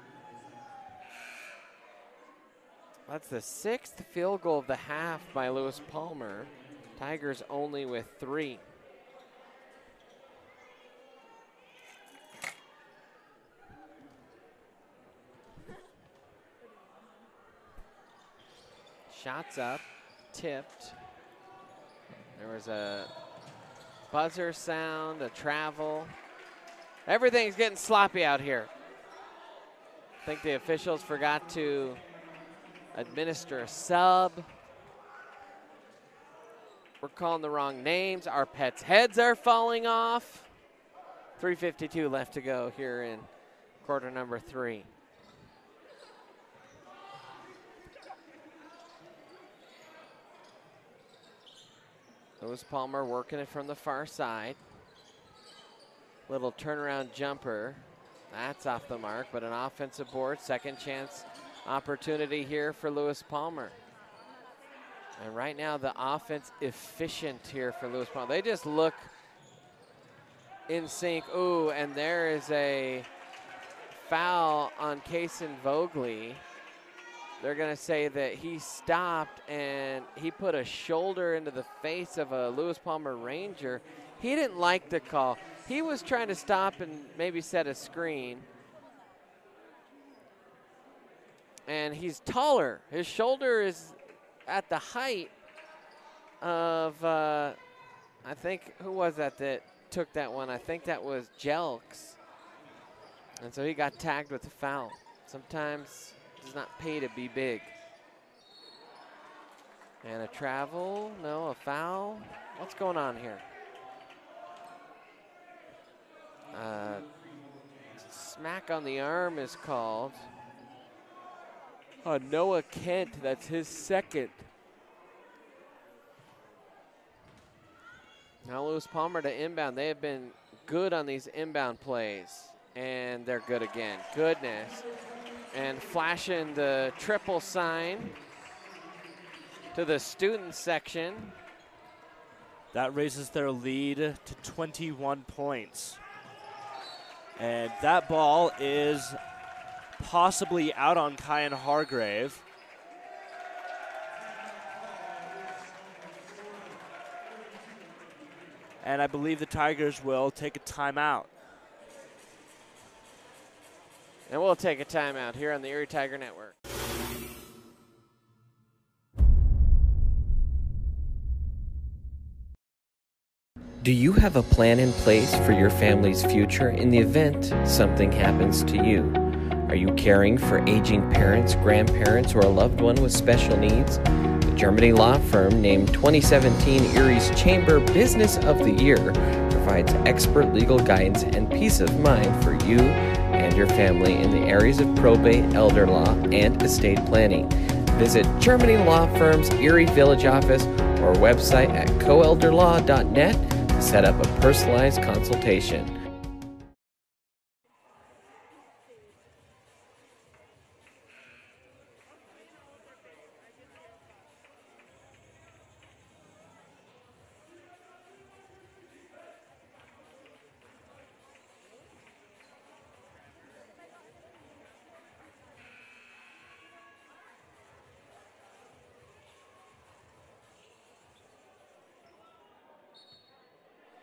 That's the 6th field goal of the half by Lewis Palmer. Tigers only with 3. Shots up, tipped. There was a buzzer sound, a travel. Everything's getting sloppy out here. I think the officials forgot to administer a sub. We're calling the wrong names. Our pets' heads are falling off. 3:52 left to go here in quarter number 3. Lewis Palmer working it from the far side. Little turnaround jumper. That's off the mark, but an offensive board. Second chance opportunity here for Lewis Palmer. And right now the offense efficient here for Lewis Palmer. They just look in sync. Ooh, and there is a foul on Kaysen Vogley. They're going to say that he stopped and he put a shoulder into the face of a Lewis Palmer Ranger. He didn't like the call. He was trying to stop and maybe set a screen. And he's taller. His shoulder is at the height of, I think, who was that took that one? I think that was Jelks. And so he got tagged with a foul. Sometimes does not pay to be big. And a travel, no, a foul. What's going on here? Smack on the arm is called. Noah Kent, that's his second. Now Lewis Palmer to inbound. They have been good on these inbound plays, and they're good again. Goodness. And flashing the triple sign to the student section. That raises their lead to 21 points. And that ball is possibly out on Kyan Hargrave. And I believe the Tigers will take a timeout. And we'll take a timeout here on the Erie Tiger Network. Do you have a plan in place for your family's future in the event something happens to you? Are you caring for aging parents, grandparents, or a loved one with special needs? The Germany law firm named 2017 Erie's Chamber Business of the Year provides expert legal guidance and peace of mind for you and your family in the areas of probate, elder law, and estate planning. Visit Germany Law Firm's Erie Village office or website at coelderlaw.net to set up a personalized consultation.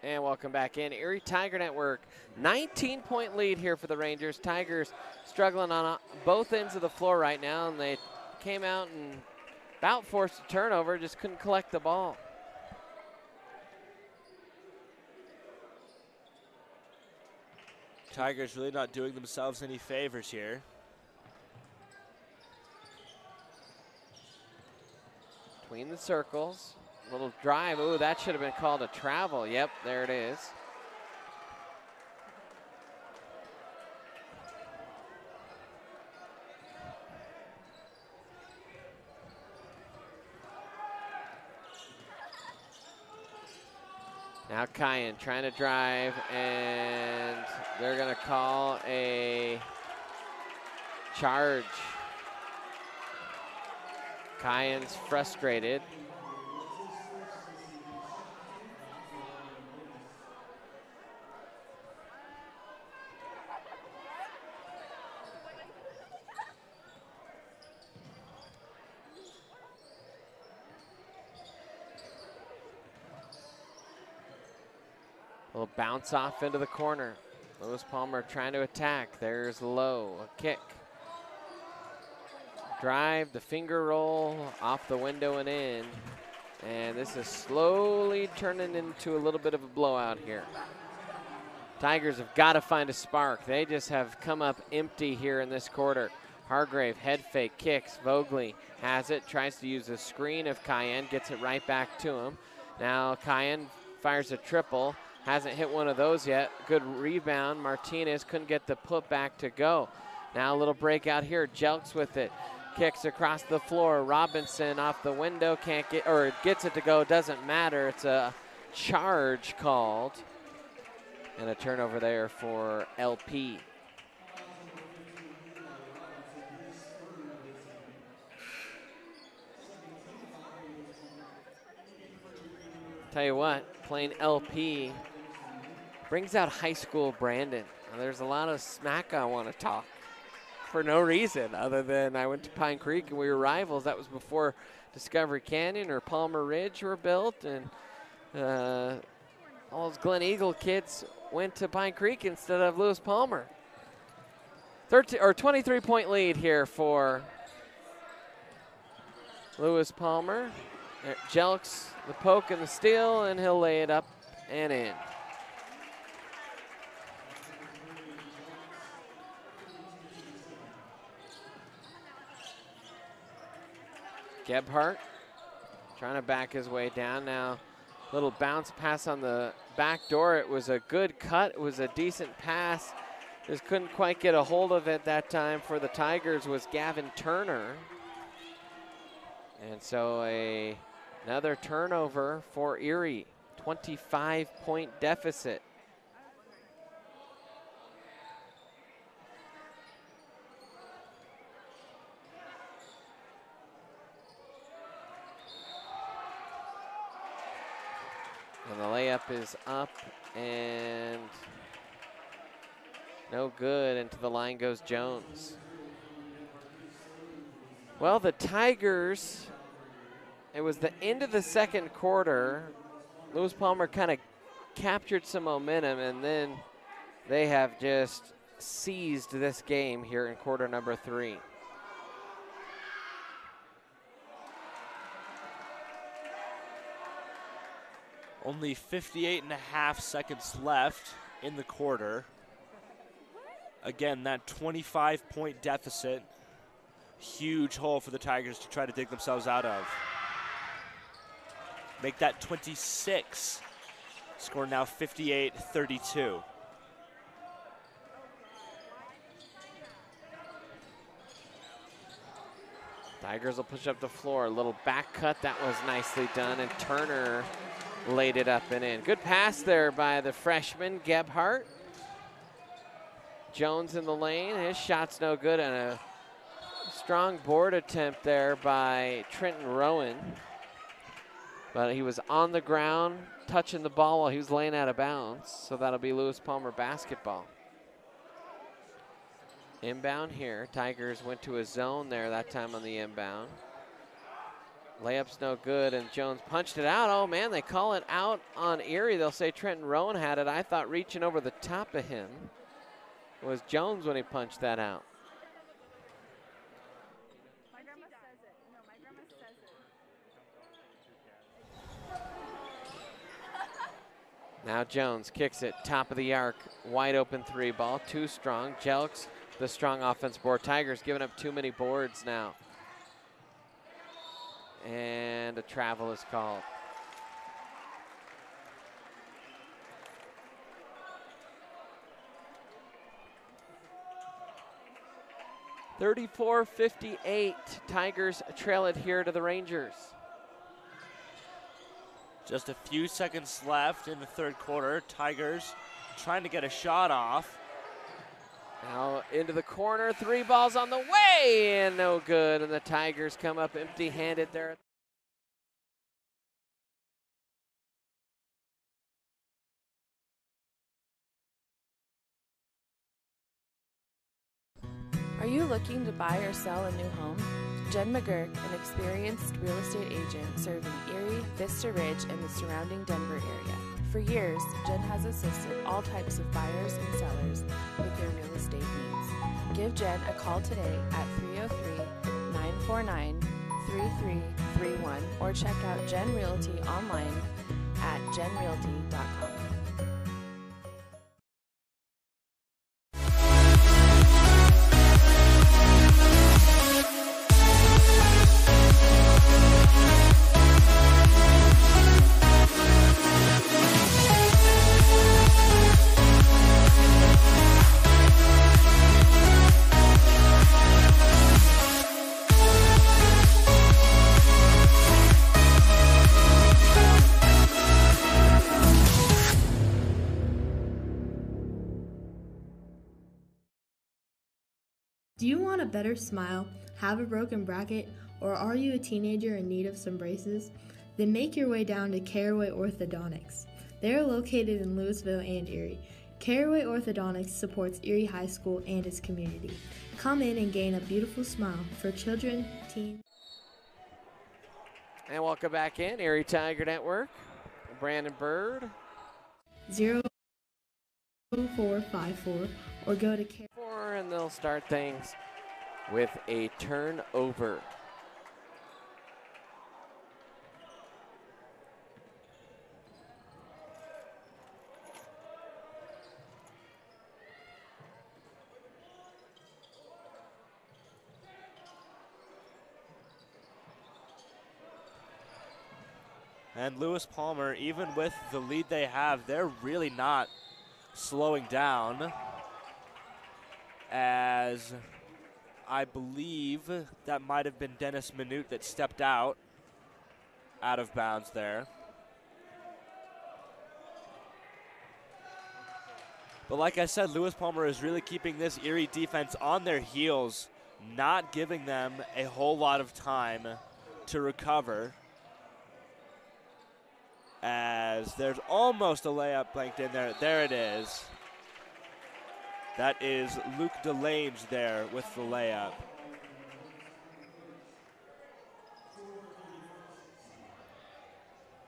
And welcome back in. Erie Tiger Network, 19-point lead here for the Rangers. Tigers struggling on both ends of the floor right now, and they came out and about forced a turnover, just couldn't collect the ball. Tigers really not doing themselves any favors here. Between the circles, little drive. Ooh, that should have been called a travel. Yep, there it is. Now Kyan trying to drive, and they're gonna call a charge. Kyan's frustrated. A little bounce off into the corner. Lewis Palmer trying to attack. There's Lowe, a kick. Drive, the finger roll, off the window and in. And this is slowly turning into a little bit of a blowout here. Tigers have got to find a spark. They just have come up empty here in this quarter. Hargrave, head fake, kicks. Vogley has it, tries to use a screen of Kyan, gets it right back to him. Now Kyan fires a triple. Hasn't hit one of those yet. Good rebound. Martinez couldn't get the putback to go. Now a little breakout here. Jelks with it. Kicks across the floor. Robinson off the window. Can't get, or gets it to go. Doesn't matter. It's a charge called. And a turnover there for LP. Tell you what, playing LP brings out high school Brandon. Now, there's a lot of smack I want to talk for no reason other than I went to Pine Creek and we were rivals. That was before Discovery Canyon or Palmer Ridge were built, and all those Glen Eagle kids went to Pine Creek instead of Lewis Palmer. 23-point lead here for Lewis Palmer. Jelks, the poke and the steal, and he'll lay it up and in. Gebhardt trying to back his way down now. Little bounce pass on the back door. It was a good cut. It was a decent pass. Just couldn't quite get a hold of it that time for the Tigers was Gavin Turner. And so another turnover for Erie. 25-point deficit. And the layup is up and no good. And to the line goes Jones. Well, the Tigers, it was the end of the second quarter. Lewis Palmer kind of captured some momentum, and then they have just seized this game here in quarter number 3. Only 58.5 seconds left in the quarter. Again, that 25-point deficit. Huge hole for the Tigers to try to dig themselves out of. Make that 26. Score now 58-32. Tigers will push up the floor. A little back cut. That was nicely done, and Turner laid it up and in. Good pass there by the freshman, Gebhardt. Jones in the lane. His shot's no good, and a strong board attempt there by Trenton Rowan. But he was on the ground, touching the ball while he was laying out of bounds. So that'll be Lewis Palmer basketball. Inbound here. Tigers went to a zone there that time on the inbound. Layup's no good, and Jones punched it out. Oh, man, they call it out on Erie. They'll say Trenton Rowan had it. I thought reaching over the top of him was Jones when he punched that out. Now Jones kicks it, top of the arc, wide open 3 ball, too strong. Jelks, the strong offense board. Tigers giving up too many boards now. And a travel is called. (34-58). Tigers trail it here to the Rangers. Just a few seconds left in the third quarter. Tigers trying to get a shot off. Now into the corner, 3 balls on the way, and no good. And the Tigers come up empty-handed there. Are you looking to buy or sell a new home? Jen McGurk, an experienced real estate agent serving Erie, Vista Ridge, and the surrounding Denver area. For years, Jen has assisted all types of buyers and sellers with their real estate needs. Give Jen a call today at 303-949-3331 or check out Jen Realty online at jenrealty.com. Do you want a better smile, have a broken bracket, or are you a teenager in need of some braces? Then make your way down to Caraway Orthodontics. They are located in Louisville and Erie. Caraway Orthodontics supports Erie High School and its community. Come in and gain a beautiful smile for children, teens. And welcome back in, Erie Tiger Network. Brandon Bird. 0454 or go to Caraway. And they'll start things with a turnover. And Lewis Palmer, even with the lead they have, they're really not slowing down, as I believe that might have been Dennis Minute that stepped out of bounds there. But like I said, Lewis Palmer is really keeping this Erie defense on their heels, not giving them a whole lot of time to recover. As there's almost a layup blanked in there. There it is. That is Luke DeLange there with the layup.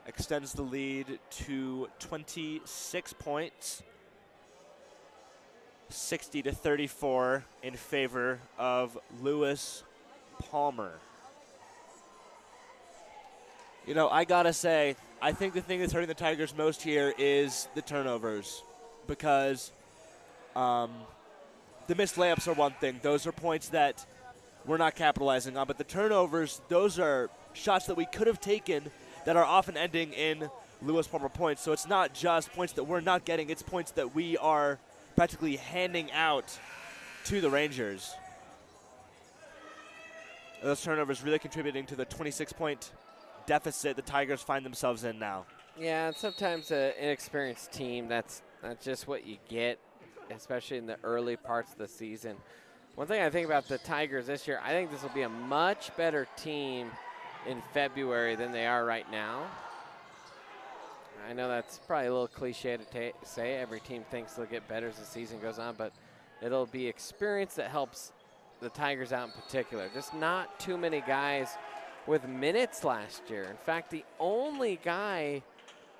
Extends the lead to 26 points. 60-34 in favor of Lewis Palmer. You know, I gotta say, I think the thing that's hurting the Tigers most here is the turnovers, because the missed layups are one thing. Those are points that we're not capitalizing on. But the turnovers, those are shots that we could have taken that are often ending in Lewis Palmer points. So it's not just points that we're not getting. It's points that we are practically handing out to the Rangers. Those turnovers really contributing to the 26-point deficit the Tigers find themselves in now. Yeah, and sometimes an inexperienced team, that's just what you get, especially in the early parts of the season. One thing I think about the Tigers this year, I think this will be a much better team in February than they are right now. I know that's probably a little cliche to say. Every team thinks they'll get better as the season goes on, but it'll be experience that helps the Tigers out in particular. Just not too many guys with minutes last year. In fact, the only guy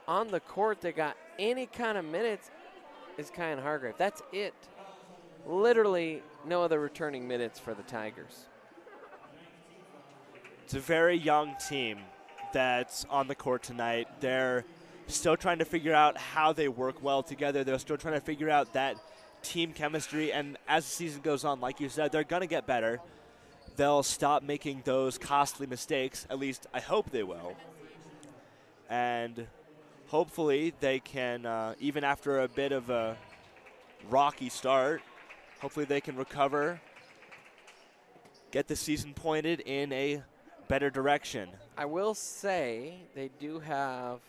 on the court that got any kind of minutes is Kyan Hargrave. That's it. Literally no other returning minutes for the Tigers. It's a very young team that's on the court tonight. They're still trying to figure out how they work well together. They're still trying to figure out that team chemistry. And as the season goes on, like you said, they're going to get better. They'll stop making those costly mistakes. At least I hope they will. And hopefully they can, even after a bit of a rocky start, hopefully they can recover, get the season pointed in a better direction. I will say they do have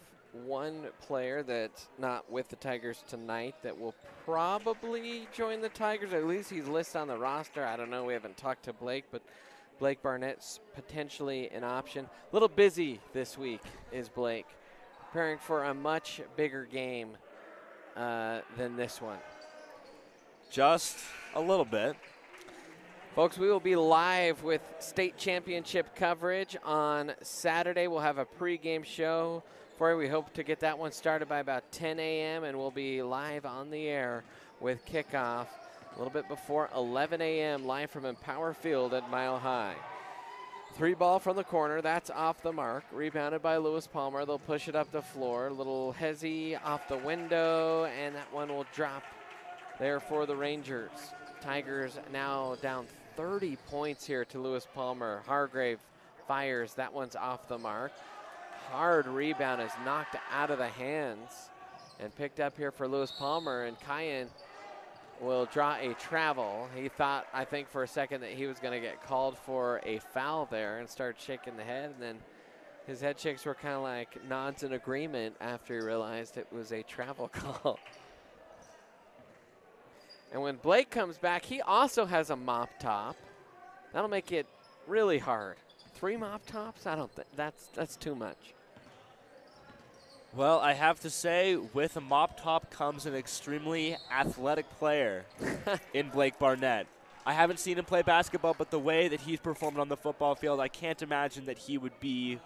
one player that's not with the Tigers tonight that will probably join the Tigers. At least he's listed on the roster. I don't know. We haven't talked to Blake, but Blake Barnett's potentially an option. A little busy this week is Blake, preparing for a much bigger game than this one. Just a little bit. Folks, we will be live with state championship coverage on Saturday. We'll have a pregame show for you. We hope to get that one started by about 10 a.m. and we'll be live on the air with kickoff a little bit before 11 a.m. live from Empower Field at Mile High. 3 ball from the corner. That's off the mark. Rebounded by Lewis Palmer. They'll push it up the floor. A little hezzy off the window, and that one will drop there for the Rangers. Tigers now down 30 points here to Lewis Palmer. Hargrave fires. That one's off the mark. Hard rebound is knocked out of the hands and picked up here for Lewis Palmer, and Kyan will draw a travel. He thought, I think for a second, that he was going to get called for a foul there and started shaking the head, and then his head shakes were kind of like nods in agreement after he realized it was a travel call. And when Blake comes back, he also has a mop top. That'll make it really hard. 3 mop tops? I don't think that's too much. Well, I have to say, with a mop top comes an extremely athletic player in Blake Barnett. I haven't seen him play basketball, but the way that he's performed on the football field, I can't imagine that he would be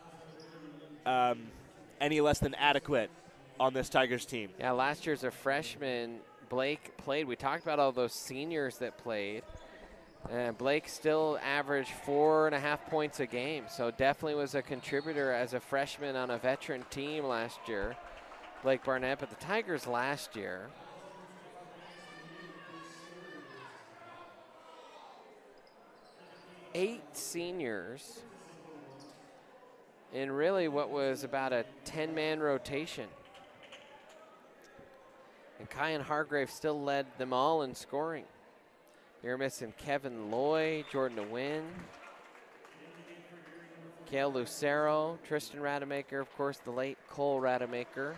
any less than adequate on this Tigers team. Yeah, last year as a freshman, Blake played. We talked about all those seniors that played. And Blake still averaged 4.5 points a game, so definitely was a contributor as a freshman on a veteran team last year. Blake Barnett, but the Tigers last year, eight seniors in really what was about a 10-man rotation. And Kyan Hargrave still led them all in scoring. You're missing Kevin Loy, Jordan DeWin, Kale Lucero, Tristan Rademacher, of course, the late Cole Rademacher.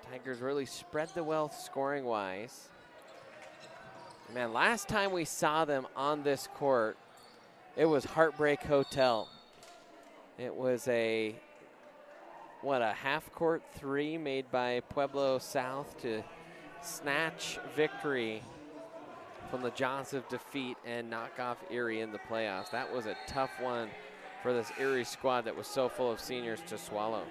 Tigers really spread the wealth scoring-wise. Man, last time we saw them on this court, it was Heartbreak Hotel. It was a half-court 3 made by Pueblo South to snatch victory from the jaws of defeat and knock off Erie in the playoffs. That was a tough one for this Erie squad that was so full of seniors to swallow.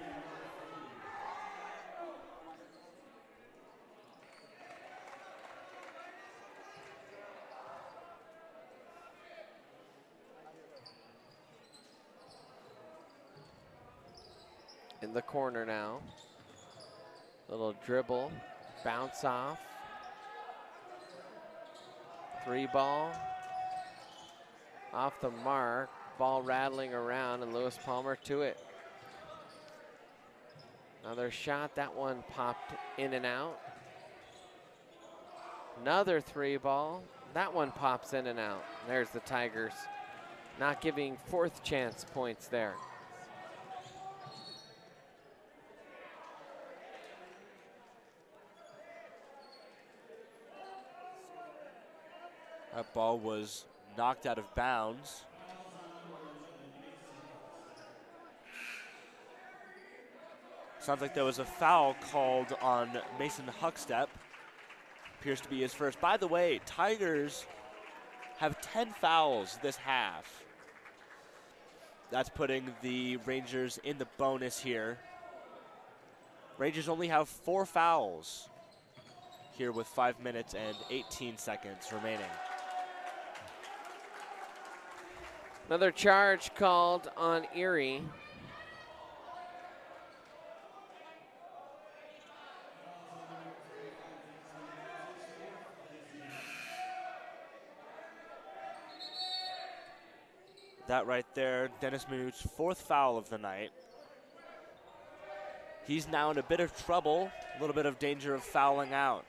In the corner now. Little dribble, bounce off. 3 ball. Off the mark, ball rattling around, and Lewis Palmer to it. Another shot, that one popped in and out. Another 3 ball, that one pops in and out. There's the Tigers, not giving 4th chance points there. That ball was knocked out of bounds. Sounds like there was a foul called on Mason Huckstep. appears to be his first. By the way, Tigers have 10 fouls this half. That's putting the Rangers in the bonus here. Rangers only have 4 fouls here with 5 minutes and 18 seconds remaining. Another charge called on Erie. That right there, Dennis Minute's 4th foul of the night. He's now in a bit of trouble, a little bit of danger of fouling out.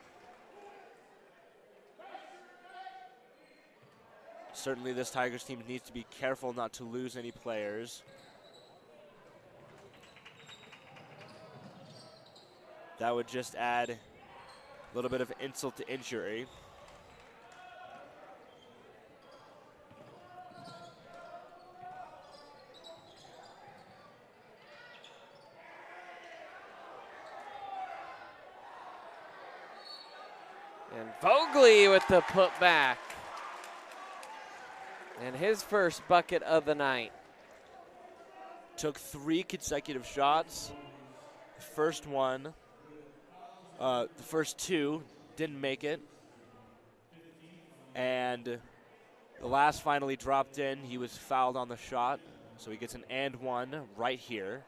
Certainly this Tigers team needs to be careful not to lose any players. That would just add a little bit of insult to injury. And Vogley with the putback. And his first bucket of the night. Took 3 consecutive shots. The first one, the first 2 didn't make it. And the last finally dropped in. He was fouled on the shot, so he gets an and one right here.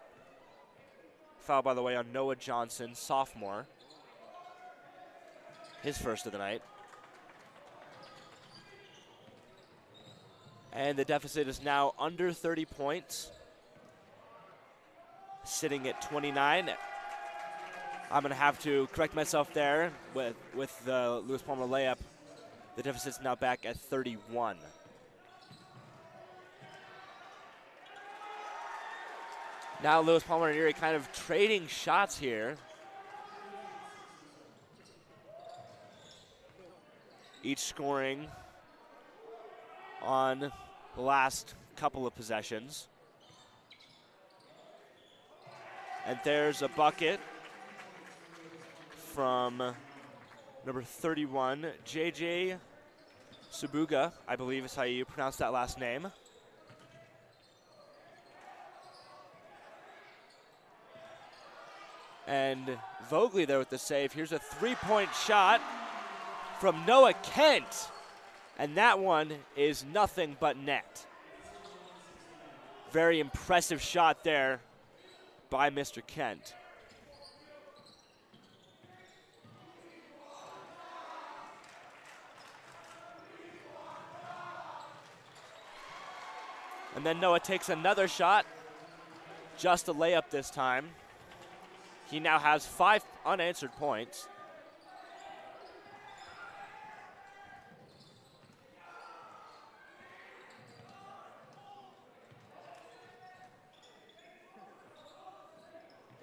Foul, by the way, on Noah Johnson, sophomore. His first of the night. And the deficit is now under 30 points. Sitting at 29. I'm going to have to correct myself there with the Lewis Palmer layup. The deficit's now back at 31. Now Lewis Palmer and Erie kind of trading shots here. Each scoring on the last couple of possessions. And there's a bucket from number 31, JJ Subuga, I believe is how you pronounce that last name. And Vogley there with the save. Here's a 3-point shot from Noah Kent. And that one is nothing but net. Very impressive shot there by Mr. Kent. And then Noah takes another shot, just a layup this time. He now has 5 unanswered points.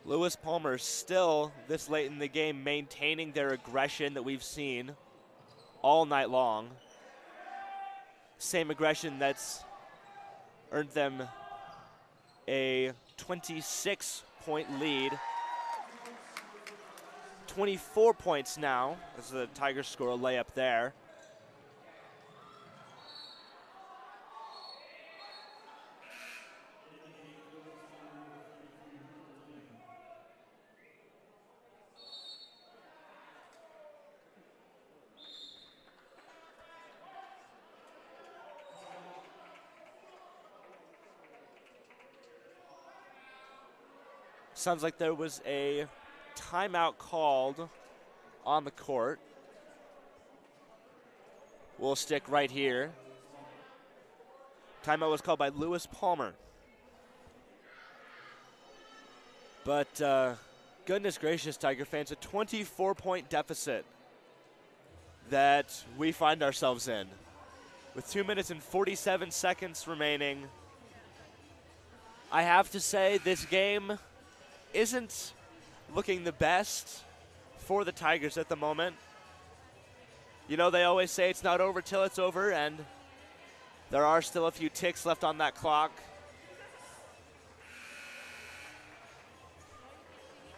Lewis Palmer still, this late in the game, maintaining their aggression that we've seen all night long. Same aggression that's earned them a 26-point lead. 24 points now as the Tigers score a layup there. Sounds like there was a timeout called on the court. We'll stick right here. Timeout was called by Lewis Palmer. But goodness gracious, Tiger fans, a 24-point deficit that we find ourselves in. With 2 minutes and 47 seconds remaining, I have to say this game isn't looking the best for the Tigers at the moment. You know, they always say it's not over till it's over, and there are still a few ticks left on that clock.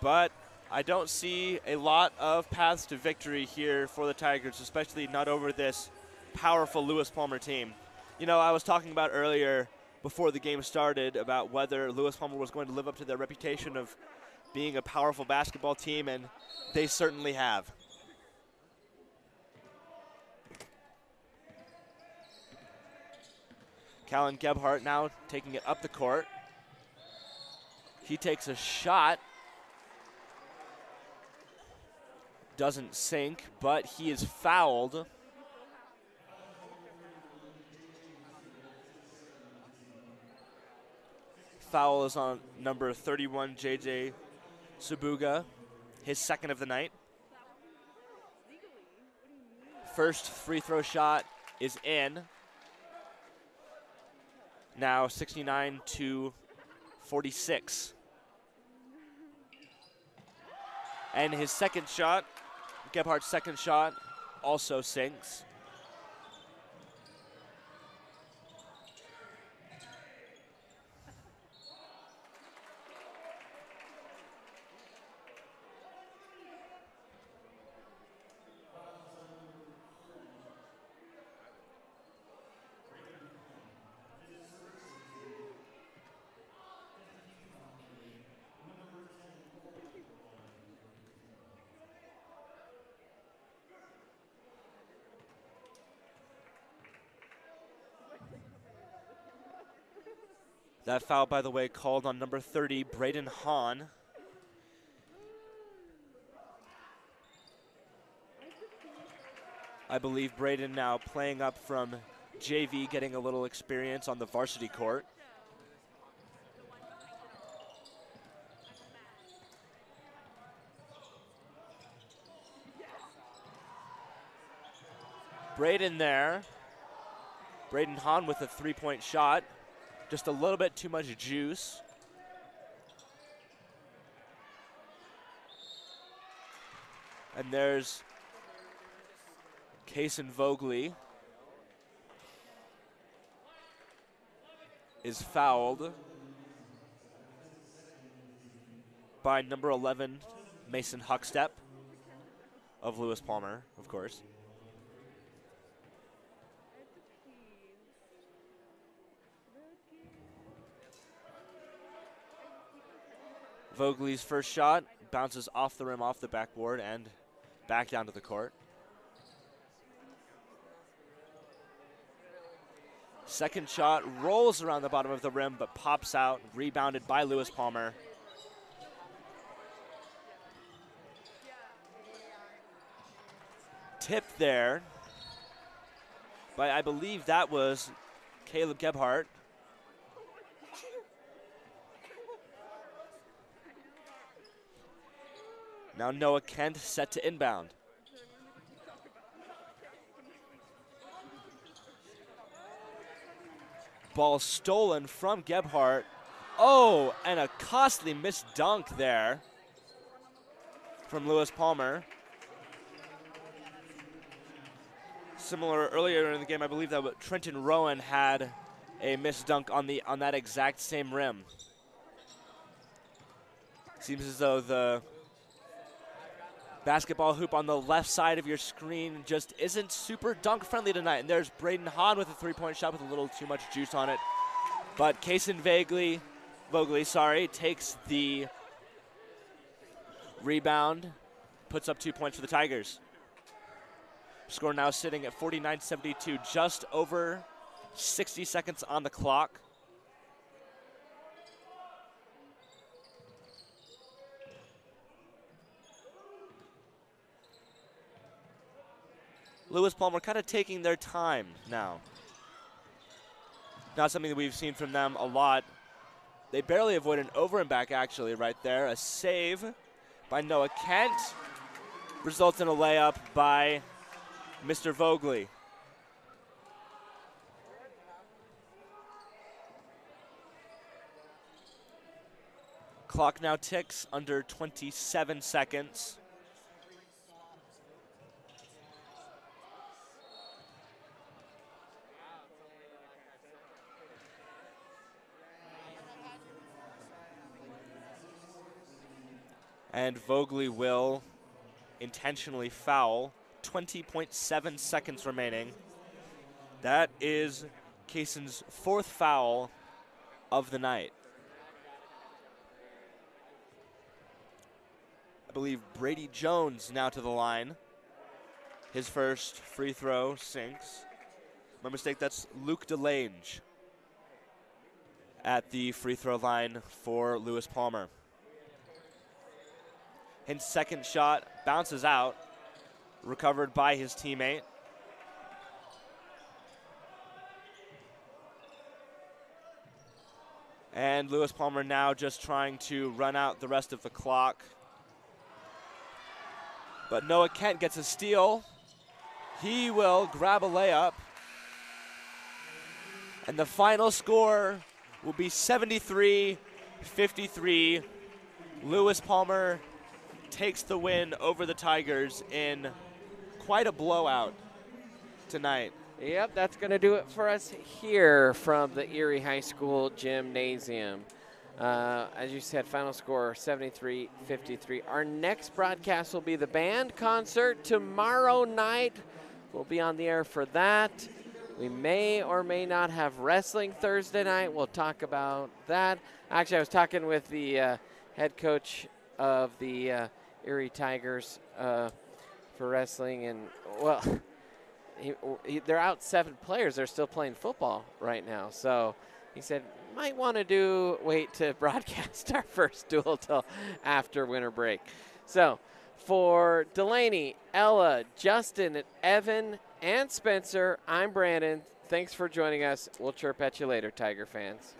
But I don't see a lot of paths to victory here for the Tigers, especially not over this powerful Lewis Palmer team. You know, I was talking about earlier before the game started about whether Lewis Palmer was going to live up to their reputation of being a powerful basketball team, and they certainly have. Callan Gebhardt now taking it up the court. He takes a shot. Doesn't sink, but he is fouled. Foul is on number 31, JJ Sabuga, his second of the night. First free throw shot is in. Now 69-46. And his second shot, Gebhardt's second shot, also sinks. That foul, by the way, called on number 30, Braden Hahn. I believe Braden now playing up from JV, getting a little experience on the varsity court. Braden there. Braden Hahn with a three-point shot. Just a little bit too much juice. And there's Kaysen Vogley is fouled by number 11, Mason Huckstep of Lewis Palmer, of course. Vogley's first shot bounces off the rim, off the backboard, and back down to the court. Second shot rolls around the bottom of the rim, but pops out, rebounded by Lewis Palmer. Tipped there by, I believe that was Caleb Gebhardt. Now Noah Kent set to inbound. Ball stolen from Gebhardt. Oh, and a costly missed dunk there from Lewis Palmer. Similar earlier in the game, I believe that Trenton Rowan had a missed dunk on that exact same rim. Seems as though the basketball hoop on the left side of your screen just isn't super dunk friendly tonight. And there's Braden Hahn with a three-point shot with a little too much juice on it. But Kaysen Vogley, takes the rebound, puts up 2 points for the Tigers. Score now sitting at 49-72, just over 60 seconds on the clock. Lewis Palmer kind of taking their time now. Not something that we've seen from them a lot. They barely avoid an over and back actually right there. A save by Noah Kent results in a layup by Mr. Vogley. Clock now ticks under 27 seconds. And Vogely will intentionally foul. 20.7 seconds remaining. That is Kayson's 4th foul of the night. I believe Brady Jones now to the line. His first free throw sinks. My mistake, that's Luke DeLange at the free throw line for Lewis Palmer. His second shot bounces out, recovered by his teammate. And Lewis Palmer now just trying to run out the rest of the clock. But Noah Kent gets a steal. He will grab a layup. And the final score will be 73-53. Lewis Palmer takes the win over the Tigers in quite a blowout tonight. Yep, that's going to do it for us here from the Erie High School Gymnasium. As you said, final score 73-53. Our next broadcast will be the band concert tomorrow night. We'll be on the air for that. We may or may not have wrestling Thursday night. We'll talk about that. Actually, I was talking with the head coach of the Erie Tigers for wrestling, and, well, they're out 7 players. They're still playing football right now. So he said, might want to wait to broadcast our first duel till after winter break. So for Delaney, Ella, Justin, Evan, and Spencer, I'm Brandon. Thanks for joining us. We'll chirp at you later, Tiger fans.